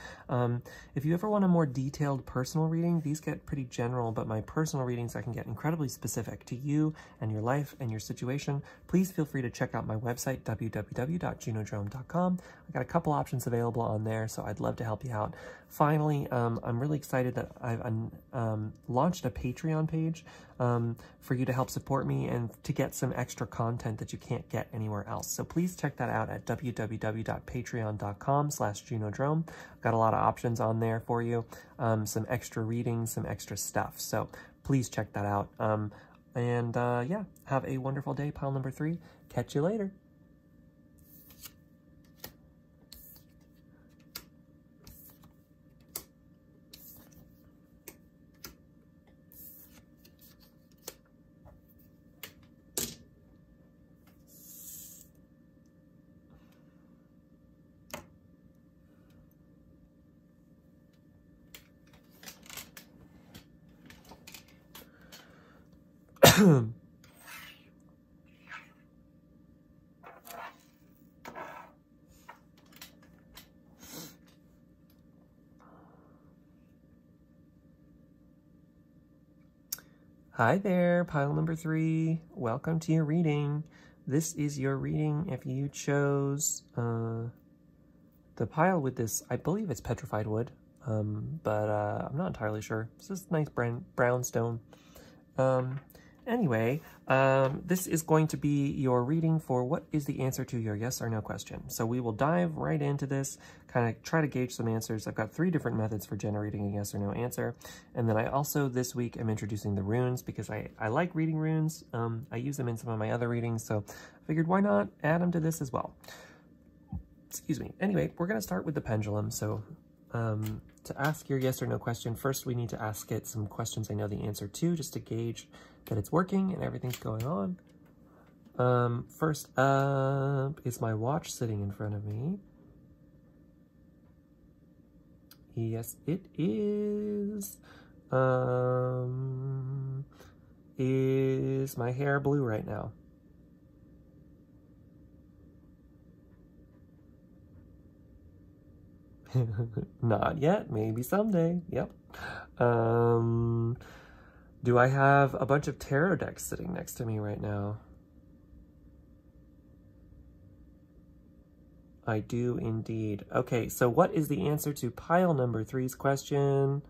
If you ever want a more detailed personal reading, these get pretty general, but my personal readings, I can get incredibly specific to you and your life and your situation. Please feel free to check out my website, www.junodrome.com. I got a couple options available on there, so I'd love to help you out. Finally, I'm really excited that I've launched a Patreon page for you to help support me and to get some extra content that you can't get anywhere else. So please check that out at www.patreon.com/Junodrome. Got a lot of options on there for you, some extra readings, some extra stuff. So please check that out. Yeah, have a wonderful day, pile number 3. Catch you later. Hi there, pile number 3. Welcome to your reading. This is your reading if you chose the pile with this, I believe it's petrified wood, but I'm not entirely sure. It's this nice brown stone. Anyway, this is going to be your reading for what is the answer to your yes or no question. So we will dive right into this, kind of try to gauge some answers. I've got 3 different methods for generating a yes or no answer. And then I also, this week, am introducing the runes because I like reading runes. I use them in some of my other readings, so I figured why not add them to this as well. Excuse me. Anyway, we're going to start with the pendulum. So to ask your yes or no question, first we need to ask it some questions I know the answer to, just to gauge that it's working and everything's going on. First up is my watch sitting in front of me. Yes, it is. Is my hair blue right now? Not yet, maybe someday. Yep. Do I have a bunch of tarot decks sitting next to me right now? I do indeed. Okay, so what is the answer to pile number 3's question?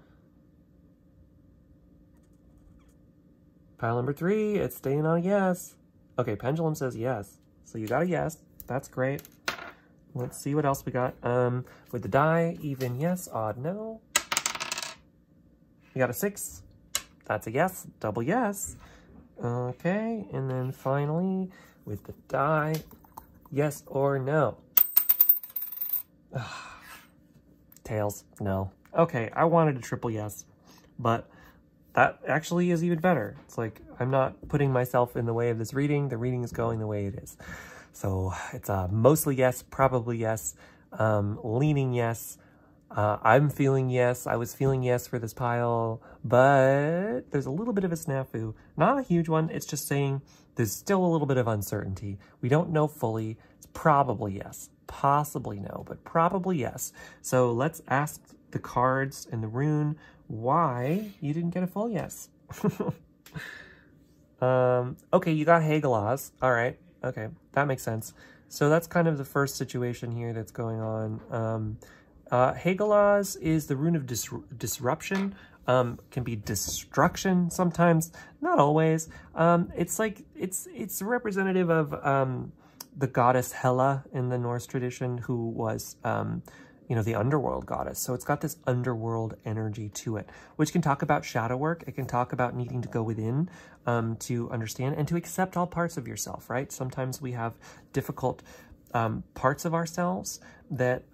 Pile number 3, it's staying on a yes. Okay, pendulum says yes. So you got a yes. That's great. Let's see what else we got. With the die, even yes, odd no. You got a 6. That's a yes, double yes. Okay, and then finally, with the die, yes or no. Tails, no. Okay, I wanted a triple yes, but that actually is even better. It's like, I'm not putting myself in the way of this reading. The reading is going the way it is. So it's mostly yes, probably yes, leaning yes. I'm feeling yes. I was feeling yes for this pile, but there's a little bit of a snafu. Not a huge one. It's just saying there's still a little bit of uncertainty. We don't know fully. It's probably yes, possibly no, but probably yes. So let's ask the cards and the rune why you didn't get a full yes. Okay, you got Hagelaz. All right. Okay, that makes sense. So that's kind of the first situation here that's going on. Hagelaz is the rune of disruption, can be destruction sometimes, not always. It's like, it's representative of the goddess Hela in the Norse tradition, who was, you know, the underworld goddess. So it's got this underworld energy to it, which can talk about shadow work. It can talk about needing to go within to understand and to accept all parts of yourself, right? Sometimes we have difficult parts of ourselves that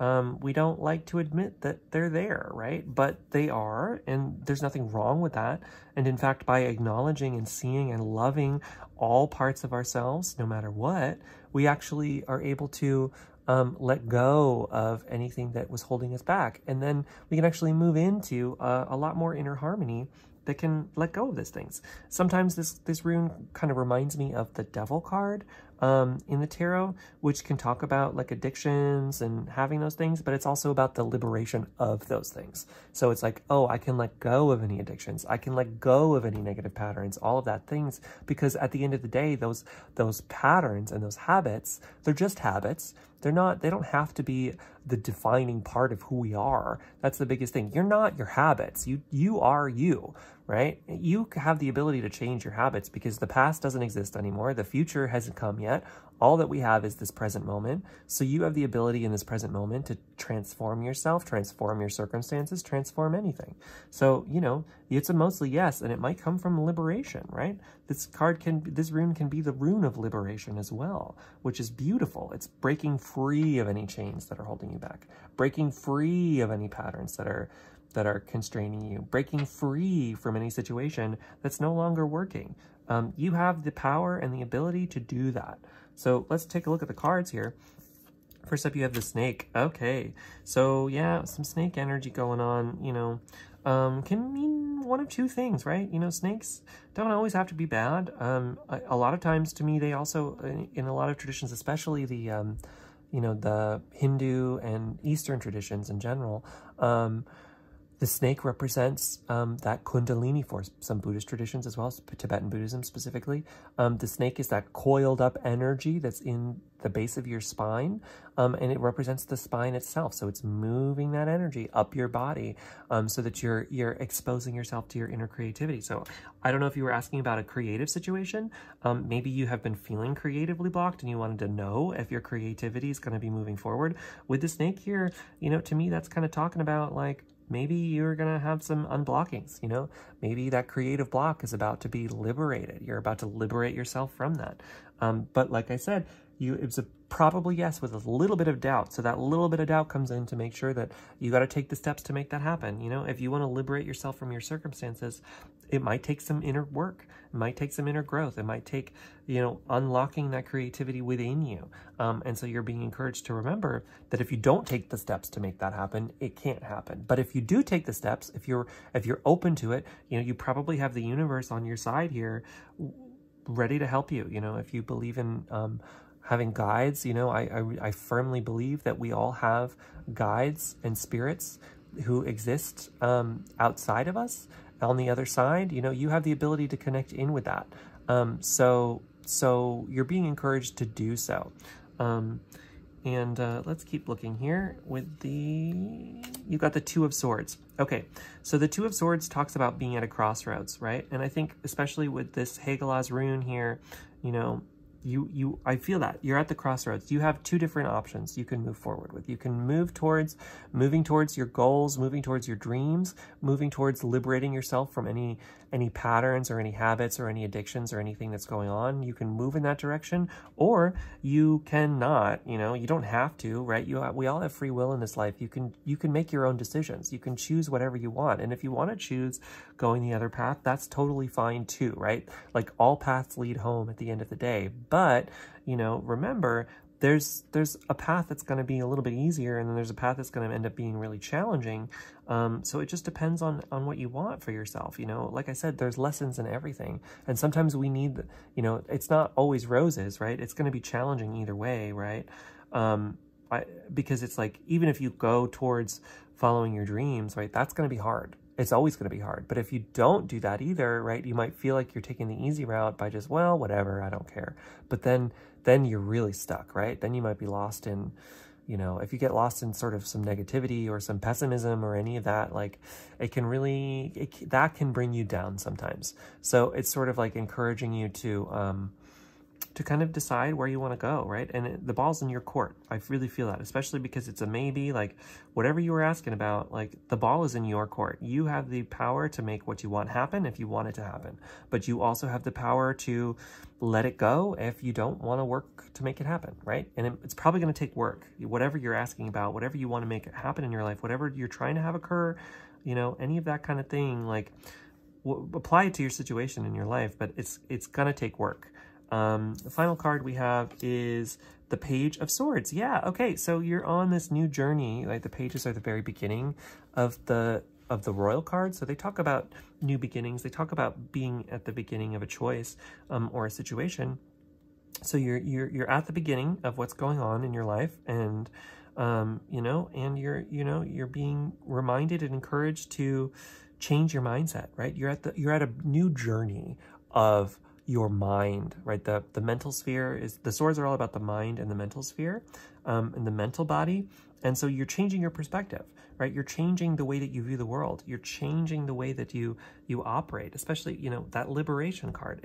we don't like to admit that they're there, right? But they are, and there's nothing wrong with that. And in fact, by acknowledging and seeing and loving all parts of ourselves, no matter what, we actually are able to let go of anything that was holding us back. And then we can actually move into a lot more inner harmony that can let go of these things. Sometimes this rune kind of reminds me of the Devil card in the tarot, which can talk about like addictions and having those things, but it's also about the liberation of those things. So it's like, oh, I can let go of any addictions. I can let go of any negative patterns, all of that things, because at the end of the day, those patterns and those habits, they're just habits. They don't have to be the defining part of who we are. That's the biggest thing. You're not your habits. You are you, right? You have the ability to change your habits because the past doesn't exist anymore. The future hasn't come yet. All that we have is this present moment. So you have the ability in this present moment to transform yourself, transform your circumstances, transform anything. So, you know, it's a mostly yes, and it might come from liberation, right? This rune can be the rune of liberation as well, which is beautiful. It's breaking free of any chains that are holding you back, breaking free of any patterns that are constraining you, breaking free from any situation that's no longer working. You have the power and the ability to do that. So let's take a look at the cards here. First up, you have the snake. Okay, so yeah, some snake energy going on, you know. can mean one of two things, right? You know, snakes don't always have to be bad. A lot of times, to me, they also, in a lot of traditions, especially the, you know, the Hindu and Eastern traditions in general, the snake represents that Kundalini force. Some Buddhist traditions as well, Tibetan Buddhism specifically. The snake is that coiled up energy that's in the base of your spine, and it represents the spine itself. So it's moving that energy up your body so that you're exposing yourself to your inner creativity. So I don't know if you were asking about a creative situation. Maybe you have been feeling creatively blocked and you wanted to know if your creativity is going to be moving forward. With the snake here, you know, to me, that's kind of talking about like, maybe you're going to have some unblockings, you know? Maybe that creative block is about to be liberated. You're about to liberate yourself from that. But like I said, it's a probably yes with a little bit of doubt. So that little bit of doubt comes in to make sure that you got to take the steps to make that happen. You know, if you want to liberate yourself from your circumstances, it might take some inner work. It might take some inner growth. It might take, you know, unlocking that creativity within you. And so you're being encouraged to remember that if you don't take the steps to make that happen, it can't happen. But if you do take the steps, if you're open to it, you know, you probably have the universe on your side here ready to help you. You know, if you believe in having guides, you know, I firmly believe that we all have guides and spirits who exist outside of us. On the other side, you know, you have the ability to connect in with that. So you're being encouraged to do so. And let's keep looking here with you've got the Two of Swords. Okay, so the Two of Swords talks about being at a crossroads, right? And I think especially with this Hagalaz rune here, you know, I feel that you're at the crossroads. You have two different options you can move forward with. You can moving towards your goals, moving towards your dreams, moving towards liberating yourself from any patterns or any habits or any addictions or anything that's going on. You can move in that direction, or you cannot. You know, you don't have to, right? We all have free will in this life. You can make your own decisions. You can choose whatever you want, and if you want to choose going the other path, that's totally fine too, right? Like all paths lead home at the end of the day. But, you know, remember, there's a path that's going to be a little bit easier, and then there's a path that's going to end up being really challenging. So it just depends on what you want for yourself. You know, like I said, there's lessons in everything. And sometimes we need, you know, it's not always roses, right? It's going to be challenging either way, right? Because it's like, even if you go towards following your dreams, right, that's going to be hard. It's always going to be hard. But if you don't do that either, right, you might feel like you're taking the easy route by just, well, whatever, I don't care. But then you're really stuck, right? Then you might be lost in, you know, if you get lost in sort of some negativity or some pessimism or any of that, like it can really, that can bring you down sometimes. So it's sort of like encouraging you to kind of decide where you want to go, right? And the ball's in your court. I really feel that, especially because it's a maybe, like whatever you were asking about, like the ball is in your court. You have the power to make what you want happen if you want it to happen, but you also have the power to let it go if you don't want to work to make it happen, right? And it's probably going to take work. Whatever you're asking about, whatever you want to make it happen in your life, whatever you're trying to have occur, you know, any of that kind of thing, like apply it to your situation in your life, but it's going to take work. The final card we have is the Page of Swords. Yeah, okay, so you're on this new journey. Like the pages are the very beginning of the royal card. So they talk about new beginnings. They talk about being at the beginning of a choice or a situation. So you're at the beginning of what's going on in your life, and you know, and you're being reminded and encouraged to change your mindset, right? You're at a new journey of your mind, right? The mental sphere is, the swords are all about the mind and the mental sphere and the mental body. And so you're changing your perspective, right? You're changing the way that you view the world. You're changing the way that you operate, especially, you know, that liberation card.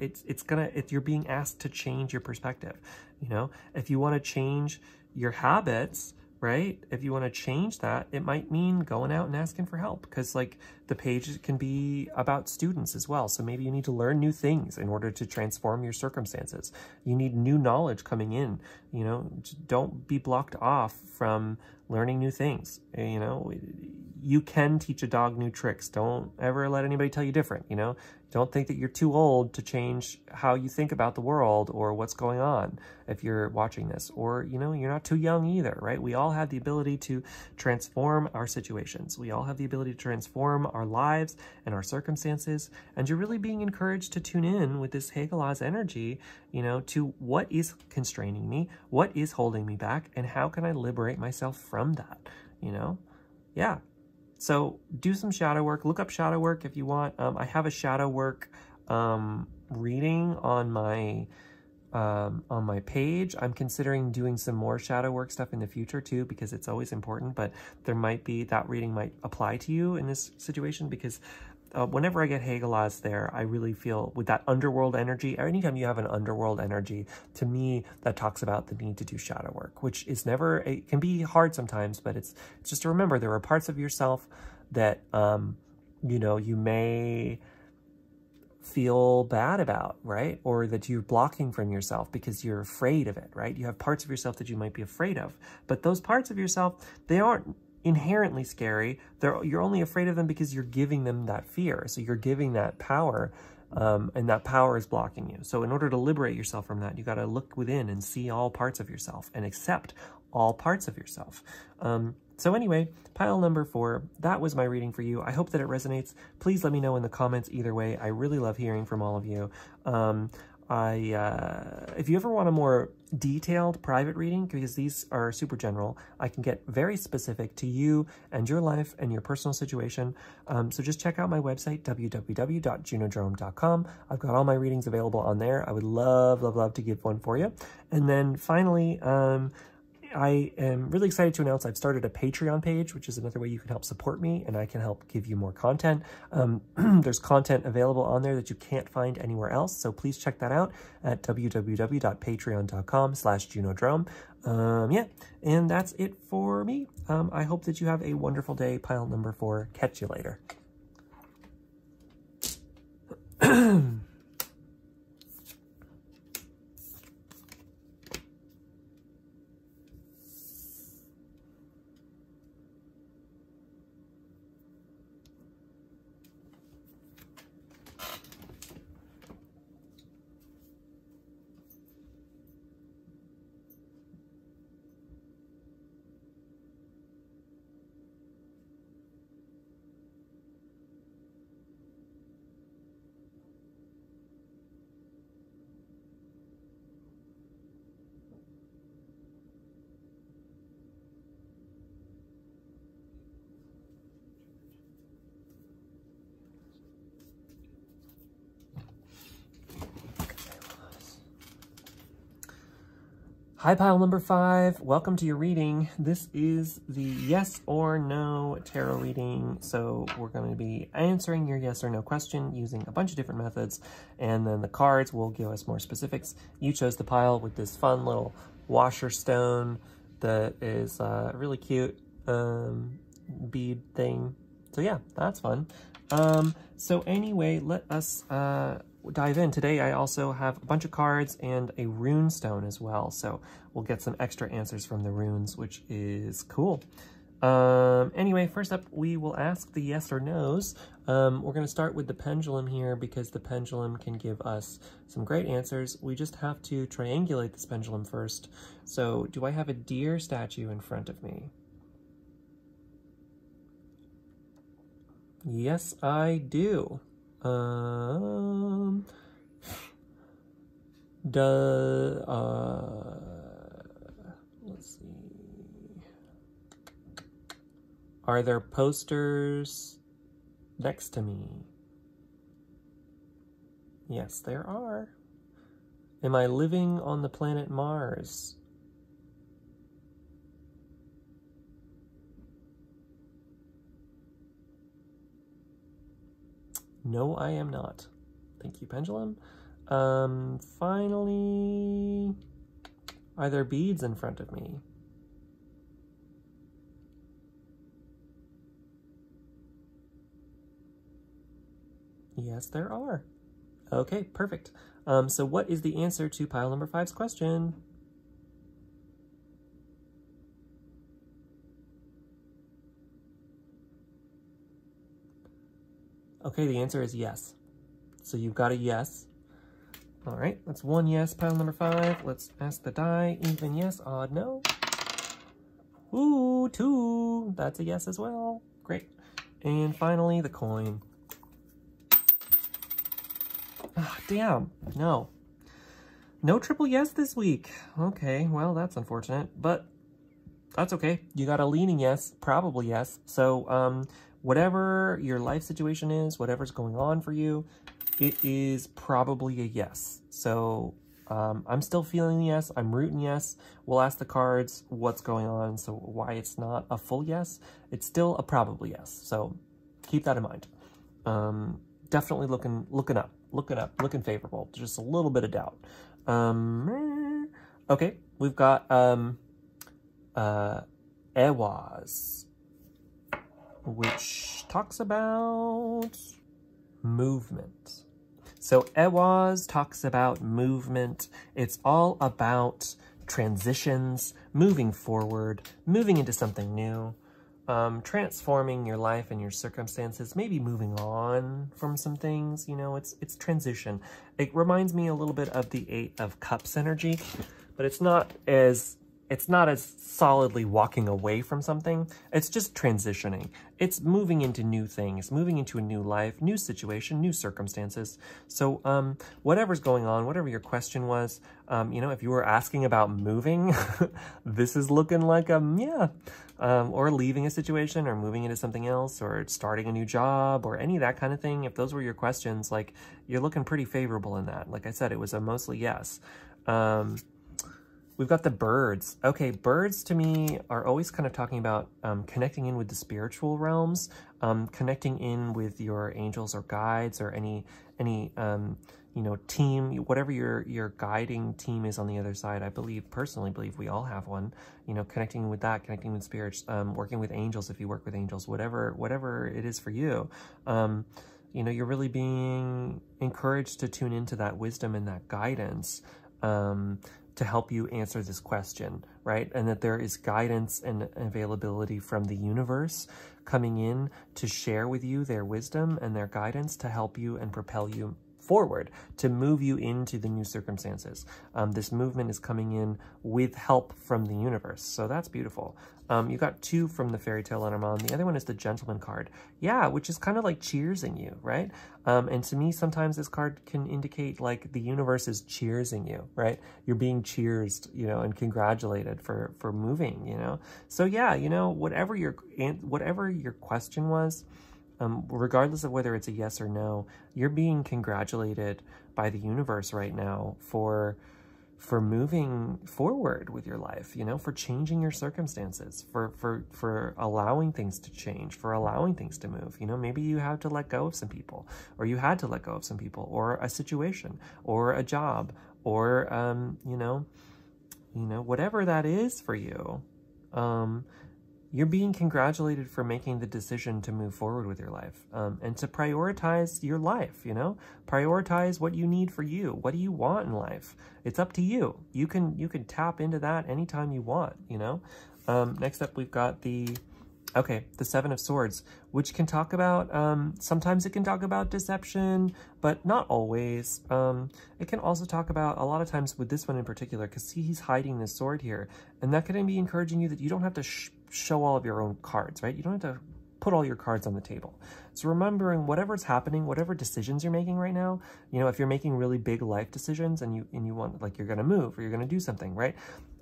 You're being asked to change your perspective. You know, if you want to change your habits, right? If you want to change that, it might mean going out and asking for help, because like the page can be about students as well. So maybe you need to learn new things in order to transform your circumstances. You need new knowledge coming in, you know, don't be blocked off from learning new things. You know, you can teach a dog new tricks. Don't ever let anybody tell you different, you know. Don't think that you're too old to change how you think about the world or what's going on if you're watching this. Or, you know, you're not too young either, right? We all have the ability to transform our situations. We all have the ability to transform our lives and our circumstances. And you're really being encouraged to tune in with this Hegela's energy, you know, to what is constraining me, what is holding me back, and how can I liberate myself from that, you know? Yeah. So do some shadow work. Look up shadow work if you want. I have a shadow work reading on my page. I'm considering doing some more shadow work stuff in the future too, because it's always important, but there might be, that reading might apply to you in this situation, because whenever I get Hegela's there, I really feel with that underworld energy, anytime you have an underworld energy, to me, that talks about the need to do shadow work, which is never, it can be hard sometimes, but it's just to remember there are parts of yourself that, you know, you may feel bad about, right? Or that you're blocking from yourself because you're afraid of it, right? You have parts of yourself that you might be afraid of, but those parts of yourself, they aren't inherently scary. You're only afraid of them because you're giving them that fear. So you're giving that power, and that power is blocking you. So in order to liberate yourself from that, you got to look within and see all parts of yourself and accept all parts of yourself. So anyway, pile number 4, that was my reading for you. I hope that it resonates. Please let me know in the comments either way. I really love hearing from all of you. If you ever want a more detailed private reading, because these are super general, I can get very specific to you and your life and your personal situation. So just check out my website, www.junodrome.com. I've got all my readings available on there. I would love, love, love to give one for you. And then finally, I am really excited to announce I've started a Patreon page, which is another way you can help support me and I can help give you more content. There's content available on there that you can't find anywhere else, so please check that out at www.patreon.com/junodrome. Yeah, and that's it for me. I hope that you have a wonderful day. Pile number 4. Catch you later. Hi, pile number 5. Welcome to your reading. This is the yes or no tarot reading. So we're going to be answering your yes or no question using a bunch of different methods. And then the cards will give us more specifics. You chose the pile with this fun little washer stone that is really cute bead thing. So yeah, that's fun. So anyway, let us dive in. Today I also have a bunch of cards and a rune stone as well, so we'll get some extra answers from the runes, which is cool. Anyway, first up we will ask the yes or no's. We're going to start with the pendulum here because the pendulum can give us some great answers. We just have to triangulate this pendulum first. So do I have a deer statue in front of me? Yes, I do. Let's see. Are there posters next to me? Yes, there are. Am I living on the planet Mars? No, I am not. Thank you, pendulum. Finally, are there beads in front of me? Yes, there are. Okay, perfect. So what is the answer to pile number 5's question? Okay, the answer is yes. So you've got a yes. All right, that's one yes, pile number 5. Let's ask the die. Even yes, odd no. Ooh, 2. That's a yes as well. Great. And finally, the coin. Ah, damn, no. No triple yes this week. Okay, well, that's unfortunate, but that's okay. You got a leaning yes, probably yes. So, whatever your life situation is, whatever's going on for you, it is probably a yes. So, I'm still feeling yes. I'm rooting yes. We'll ask the cards what's going on, so why it's not a full yes. It's still a probably yes. So, keep that in mind. Definitely looking up, looking favorable. Just a little bit of doubt. Okay, we've got Ewas, which talks about movement. So Ewas talks about movement. It's all about transitions, moving forward, moving into something new, transforming your life and your circumstances, maybe moving on from some things. You know, it's transition. It reminds me a little bit of the 8 of Cups energy, but it's not as solidly walking away from something. It's just transitioning. It's moving into new things, moving into a new life, new situation, new circumstances. So whatever's going on, whatever your question was, you know, if you were asking about moving, this is looking like or leaving a situation or moving into something else or starting a new job or any of that kind of thing. If those were your questions, like, you're looking pretty favorable in that. Like I said, it was a mostly yes. We've got the birds. Okay, birds to me are always kind of talking about connecting in with the spiritual realms, connecting in with your angels or guides or any you know, team, whatever your guiding team is on the other side. I personally believe we all have one. You know, connecting with that, connecting with spirits, working with angels if you work with angels, whatever it is for you. You know, you're really being encouraged to tune into that wisdom and that guidance. To help you answer this question, right? And that there is guidance and availability from the universe coming in to share with you their wisdom and their guidance to help you and propel you forward, to move you into the new circumstances. This movement is coming in with help from the universe. So that's beautiful. You got 2 from the Fairytale Lenormand. The other one is the Gentleman card. Yeah, which is kind of like cheersing you, right? And to me, sometimes this card can indicate like the universe is cheersing you, right? You're being cheersed, you know, and congratulated for moving, you know? So yeah, you know, whatever your question was, regardless of whether it's a yes or no, you're being congratulated by the universe right now for moving forward with your life, you know, for changing your circumstances, for allowing things to change, for allowing things to move. You know, maybe you have to let go of some people, or you had to let go of some people, or a situation, or a job, or you know, whatever that is for you. You're being congratulated for making the decision to move forward with your life, and to prioritize your life, you know? Prioritize what you need for you. What do you want in life? It's up to you. You can tap into that anytime you want, you know? Next up, we've got the 7 of Swords, which can talk about, sometimes it can talk about deception, but not always. It can also talk about, a lot of times with this one in particular, because see, he's hiding this sword here, and that can be encouraging you that you don't have to show all of your own cards, right? You don't have to put all your cards on the table. So remembering whatever's happening, whatever decisions you're making right now, you know, if you're making really big life decisions and you want, like, you're going to move or you're going to do something, right?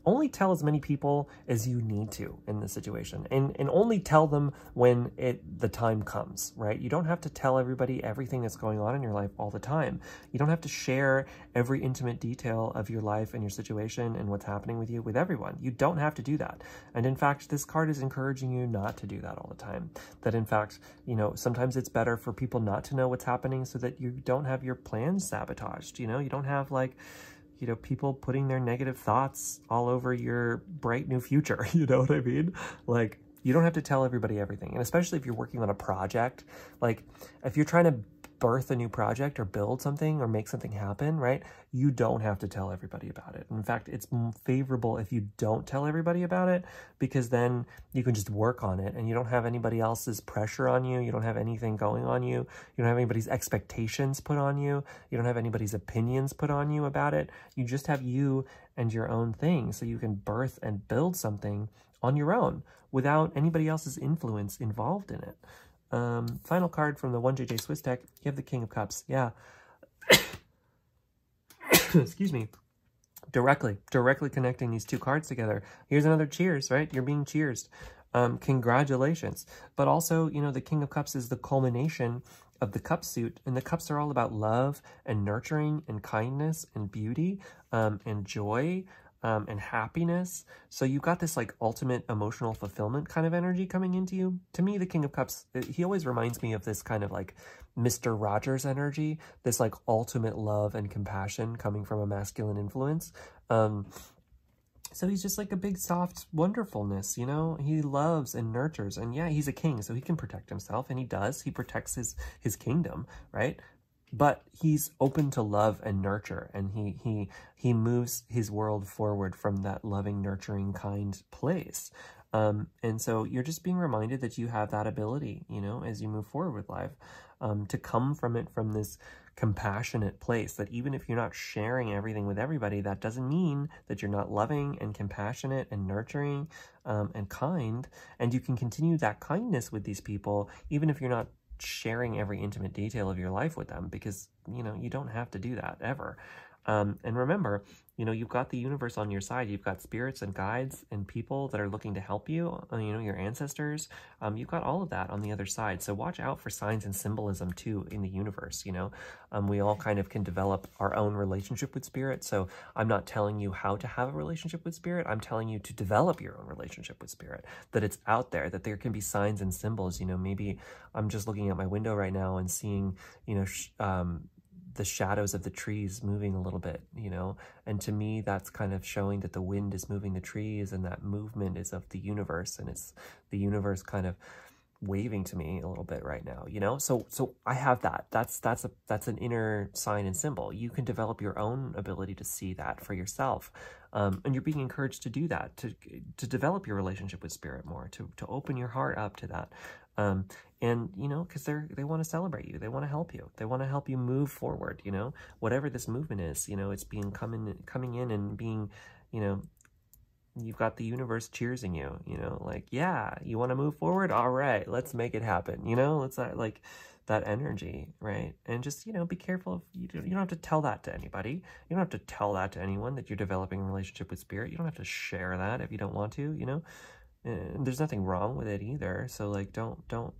Only tell as many people as you need to in this situation, and only tell them when the time comes, right? You don't have to tell everybody everything that's going on in your life all the time. You don't have to share every intimate detail of your life and your situation and what's happening with you with everyone. You don't have to do that. And in fact, this card is encouraging you not to do that all the time. That in fact, you know, sometimes it's better for people not to know what's happening so that you don't have your plans sabotaged. You know, you don't have, like, you know, people putting their negative thoughts all over your bright new future. You know what I mean? Like, you don't have to tell everybody everything. And especially if you're working on a project, like if you're trying to birth a new project or build something or make something happen, right? You don't have to tell everybody about it. In fact, it's favorable if you don't tell everybody about it, because then you can just work on it and you don't have anybody else's pressure on you. You don't have anything going on you. You don't have anybody's expectations put on you. You don't have anybody's opinions put on you about it. You just have you and your own thing, so you can birth and build something on your own without anybody else's influence involved in it. Final card from the 1JJ Swiss deck, you have the King of Cups. Yeah. Excuse me. Directly connecting these two cards together. Here's another cheers, right? You're being cheersed. Congratulations. But also, you know, the King of Cups is the culmination of the cup suit, and the cups are all about love and nurturing and kindness and beauty, and joy, and happiness. So you've got this like ultimate emotional fulfillment kind of energy coming into you. To me, the King of Cups, he always reminds me of this kind of like Mr. Rogers energy, this like ultimate love and compassion coming from a masculine influence. So he's just like a big, soft wonderfulness, you know? He loves and nurtures. And yeah, he's a king, so he can protect himself, and he does. He protects his kingdom, right? But he's open to love and nurture, and he moves his world forward from that loving, nurturing, kind place. And so you're just being reminded that you have that ability, you know, as you move forward with life, to come from it from this compassionate place, that even if you're not sharing everything with everybody, that doesn't mean that you're not loving and compassionate and nurturing, and kind. And you can continue that kindness with these people, even if you're not sharing every intimate detail of your life with them, because, you know, you don't have to do that ever. And remember, you know, you've got the universe on your side. You've got spirits and guides and people that are looking to help you, you know, your ancestors. You've got all of that on the other side. So watch out for signs and symbolism too in the universe, you know. We all kind of can develop our own relationship with spirit. So I'm not telling you how to have a relationship with spirit. I'm telling you to develop your own relationship with spirit, that it's out there, that there can be signs and symbols. You know, maybe I'm just looking out my window right now and seeing, you know, the shadows of the trees moving a little bit, you know, and to me that's kind of showing that the wind is moving the trees, and that movement is of the universe, and it's the universe kind of waving to me a little bit right now, you know. So I have that. That's an inner sign and symbol. You can develop your own ability to see that for yourself, and you're being encouraged to do that, to develop your relationship with spirit more, to open your heart up to that. And, you know, because they want to celebrate you. They want to help you. They want to help you move forward, you know, whatever this movement is, you know, it's being coming in and being, you know, you've got the universe cheersing you, you know, like, yeah, you want to move forward? All right, let's make it happen. You know, it's that, like, that energy, right? And just, you know, be careful. You don't have to tell that to anybody. You don't have to tell that to anyone, that you're developing a relationship with spirit. You don't have to share that if you don't want to, you know. And there's nothing wrong with it either. So like, don't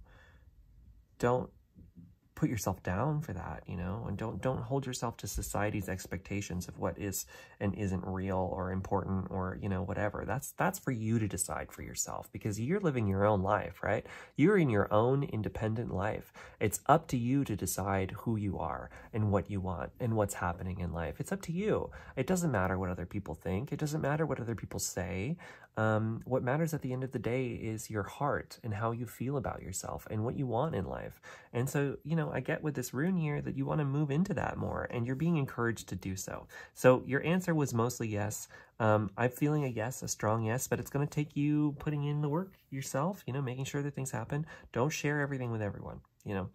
put yourself down for that, you know, and don't hold yourself to society's expectations of what is and isn't real or important, or, you know, whatever. That's for you to decide for yourself, because you're living your own life, right? You're in your own independent life. It's up to you to decide who you are and what you want and what's happening in life. It's up to you. It doesn't matter what other people think. It doesn't matter what other people say. What matters at the end of the day is your heart and how you feel about yourself and what you want in life. And so, you know, I get with this rune here that you want to move into that more, and you're being encouraged to do so. So your answer was mostly yes. I'm feeling a yes, a strong yes, but it's going to take you putting in the work yourself, you know, making sure that things happen. Don't share everything with everyone, you know.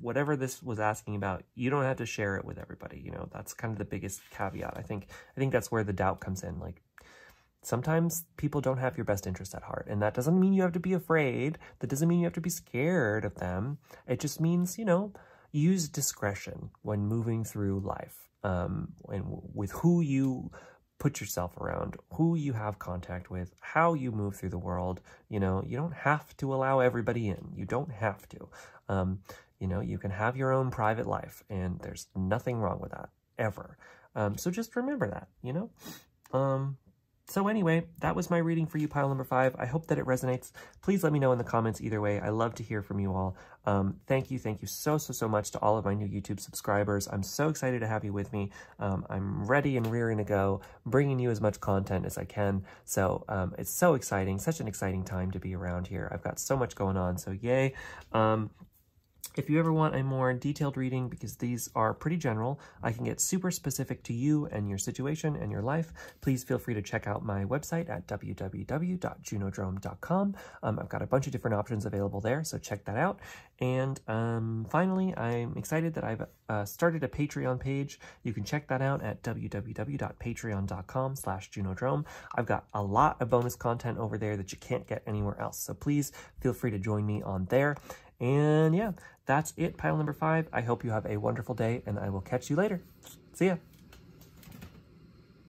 Whatever this was asking about, you don't have to share it with everybody, you know. That's kind of the biggest caveat. I think that's where the doubt comes in. Like, sometimes people don't have your best interest at heart, and that doesn't mean you have to be afraid. That doesn't mean you have to be scared of them. It just means, you know, use discretion when moving through life, and with who you put yourself around, who you have contact with, how you move through the world. You know, you don't have to allow everybody in. You don't have to. You know, you can have your own private life, and there's nothing wrong with that, ever. So just remember that, you know? So anyway, that was my reading for you, pile number 5. I hope that it resonates. Please let me know in the comments either way. I love to hear from you all. Thank you so much to all of my new YouTube subscribers. I'm so excited to have you with me. I'm ready and rearing to go, bringing you as much content as I can. So it's so exciting, such an exciting time to be around here. I've got so much going on, so yay. If you ever want a more detailed reading, because these are pretty general, I can get super specific to you and your situation and your life, please feel free to check out my website at www.junodrome.com. I've got a bunch of different options available there, so check that out. And finally, I'm excited that I've started a Patreon page. You can check that out at www.patreon.com/junodrome. I've got a lot of bonus content over there that you can't get anywhere else, so please feel free to join me on there. And yeah, that's it, pile number 5. I hope you have a wonderful day, and I will catch you later. See ya.